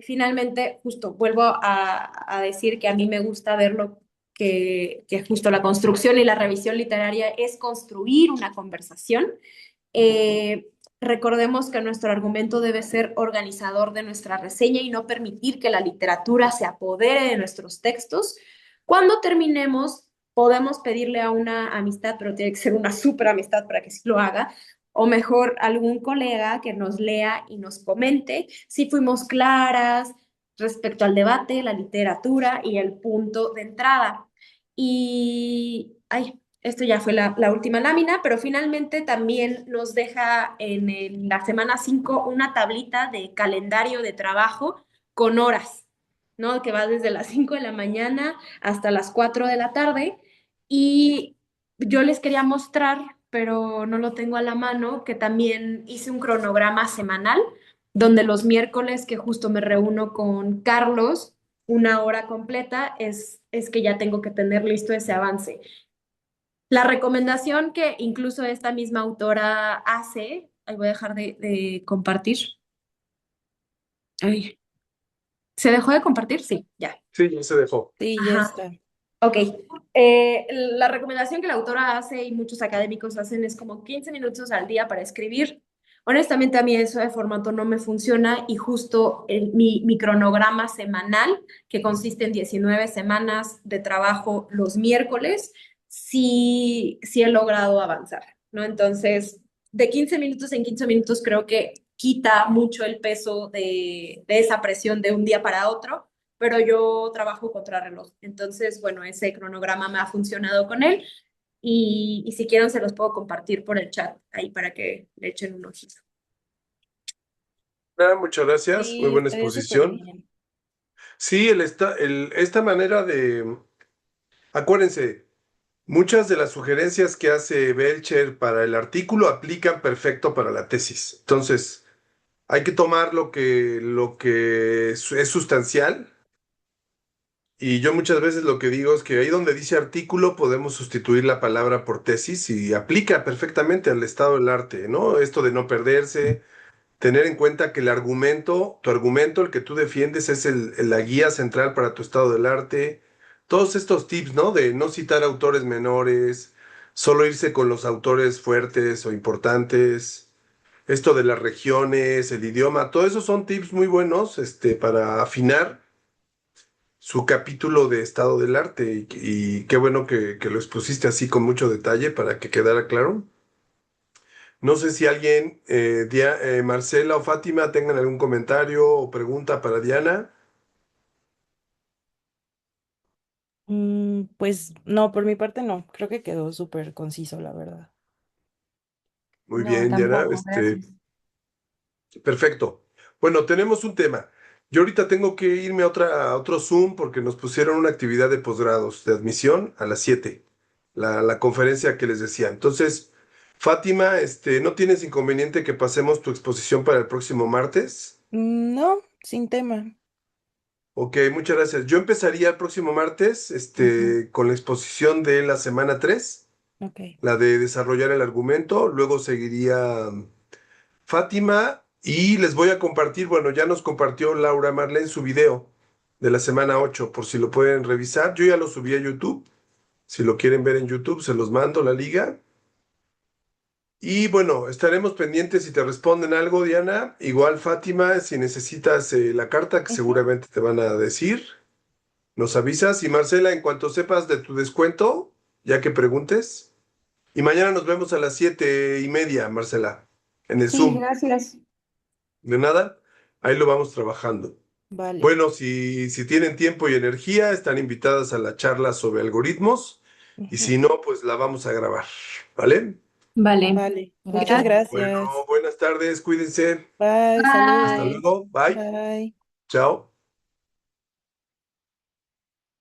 Finalmente, justo vuelvo a decir que a mí me gusta verlo que justo la construcción y la revisión literaria es construir una conversación. Recordemos que nuestro argumento debe ser organizador de nuestra reseña y no permitir que la literatura se apodere de nuestros textos. Cuando terminemos, podemos pedirle a una amistad, pero tiene que ser una súper amistad para que sí lo haga, o mejor algún colega que nos lea y nos comente si fuimos claras respecto al debate, la literatura y el punto de entrada. Y, ay, esto ya fue la última lámina, pero finalmente también nos deja la semana 5 una tablita de calendario de trabajo con horas, ¿no? Que va desde las 5 de la mañana hasta las 4 de la tarde. Y yo les quería mostrar, pero no lo tengo a la mano, que también hice un cronograma semanal donde los miércoles que justo me reúno con Carlos, una hora completa, es que ya tengo que tener listo ese avance. La recomendación que incluso esta misma autora hace, ahí voy a dejar de compartir. Ay, ¿se dejó de compartir? Sí, ya. Sí, ya se dejó. Sí, ya Ajá. está. Ok. La recomendación que la autora hace y muchos académicos hacen es como 15 minutos al día para escribir. Honestamente, a mí eso de formato no me funciona y justo mi cronograma semanal, que consiste en 19 semanas de trabajo los miércoles, sí he logrado avanzar, ¿no? Entonces, de 15 minutos en 15 minutos creo que quita mucho el peso de esa presión de un día para otro, pero yo trabajo contrarreloj. Entonces, bueno, ese cronograma me ha funcionado con él y si quieren se los puedo compartir por el chat ahí para que le echen un ojito. Muchas gracias, muy Sí, buena estaría súper exposición. bien. Sí, esta manera acuérdense, muchas de las sugerencias que hace Belcher para el artículo aplican perfecto para la tesis. Entonces, hay que tomar lo que es sustancial. Y yo muchas veces lo que digo es que ahí donde dice artículo podemos sustituir la palabra por tesis y aplica perfectamente al estado del arte, ¿no? Esto de no perderse, tener en cuenta que el argumento, tu argumento, el que tú defiendes, es la guía central para tu estado del arte. Todos estos tips, ¿no? De no citar autores menores, solo irse con los autores fuertes o importantes. Esto de las regiones, el idioma, todo eso son tips muy buenos, para afinar su capítulo de estado del arte. Y qué bueno que lo expusiste así con mucho detalle para que quedara claro. No sé si alguien, Marcela o Fátima, tengan algún comentario o pregunta para Diana. Pues no, por mi parte no, creo que quedó súper conciso, la verdad. Muy No, bien, Diana. tampoco, gracias. Perfecto. Bueno, tenemos un tema. Yo ahorita tengo que irme a otro Zoom porque nos pusieron una actividad de posgrados de admisión a las 7, la conferencia que les decía. Entonces, Fátima, ¿no tienes inconveniente que pasemos tu exposición para el próximo martes? No, sin tema. Ok, muchas gracias. Yo empezaría el próximo martes, Ujú, con la exposición de la semana 3, ok. la de desarrollar el argumento. Luego seguiría Fátima y les voy a compartir, bueno, ya nos compartió Laura Marlene su video de la semana 8, por si lo pueden revisar. Yo ya lo subí a YouTube. Si lo quieren ver en YouTube, se los mando la liga. Y bueno, estaremos pendientes si te responden algo, Diana. Igual, Fátima, si necesitas la carta que Ujú. seguramente te van a decir. Nos avisas y Marcela, en cuanto sepas de tu descuento, ya que preguntes. Y mañana nos vemos a las 7:30, Marcela, en el Sí, Zoom. gracias. De nada, ahí lo vamos trabajando. Vale. Bueno, si tienen tiempo y energía, están invitadas a la charla sobre algoritmos. Y Ujú. si no, pues la vamos a grabar. ¿Vale? Vale. Vale. Muchas Gracias. Bueno, gracias. buenas tardes, cuídense. Bye, Hasta saludos. Bye. luego. Bye. Bye. Chao.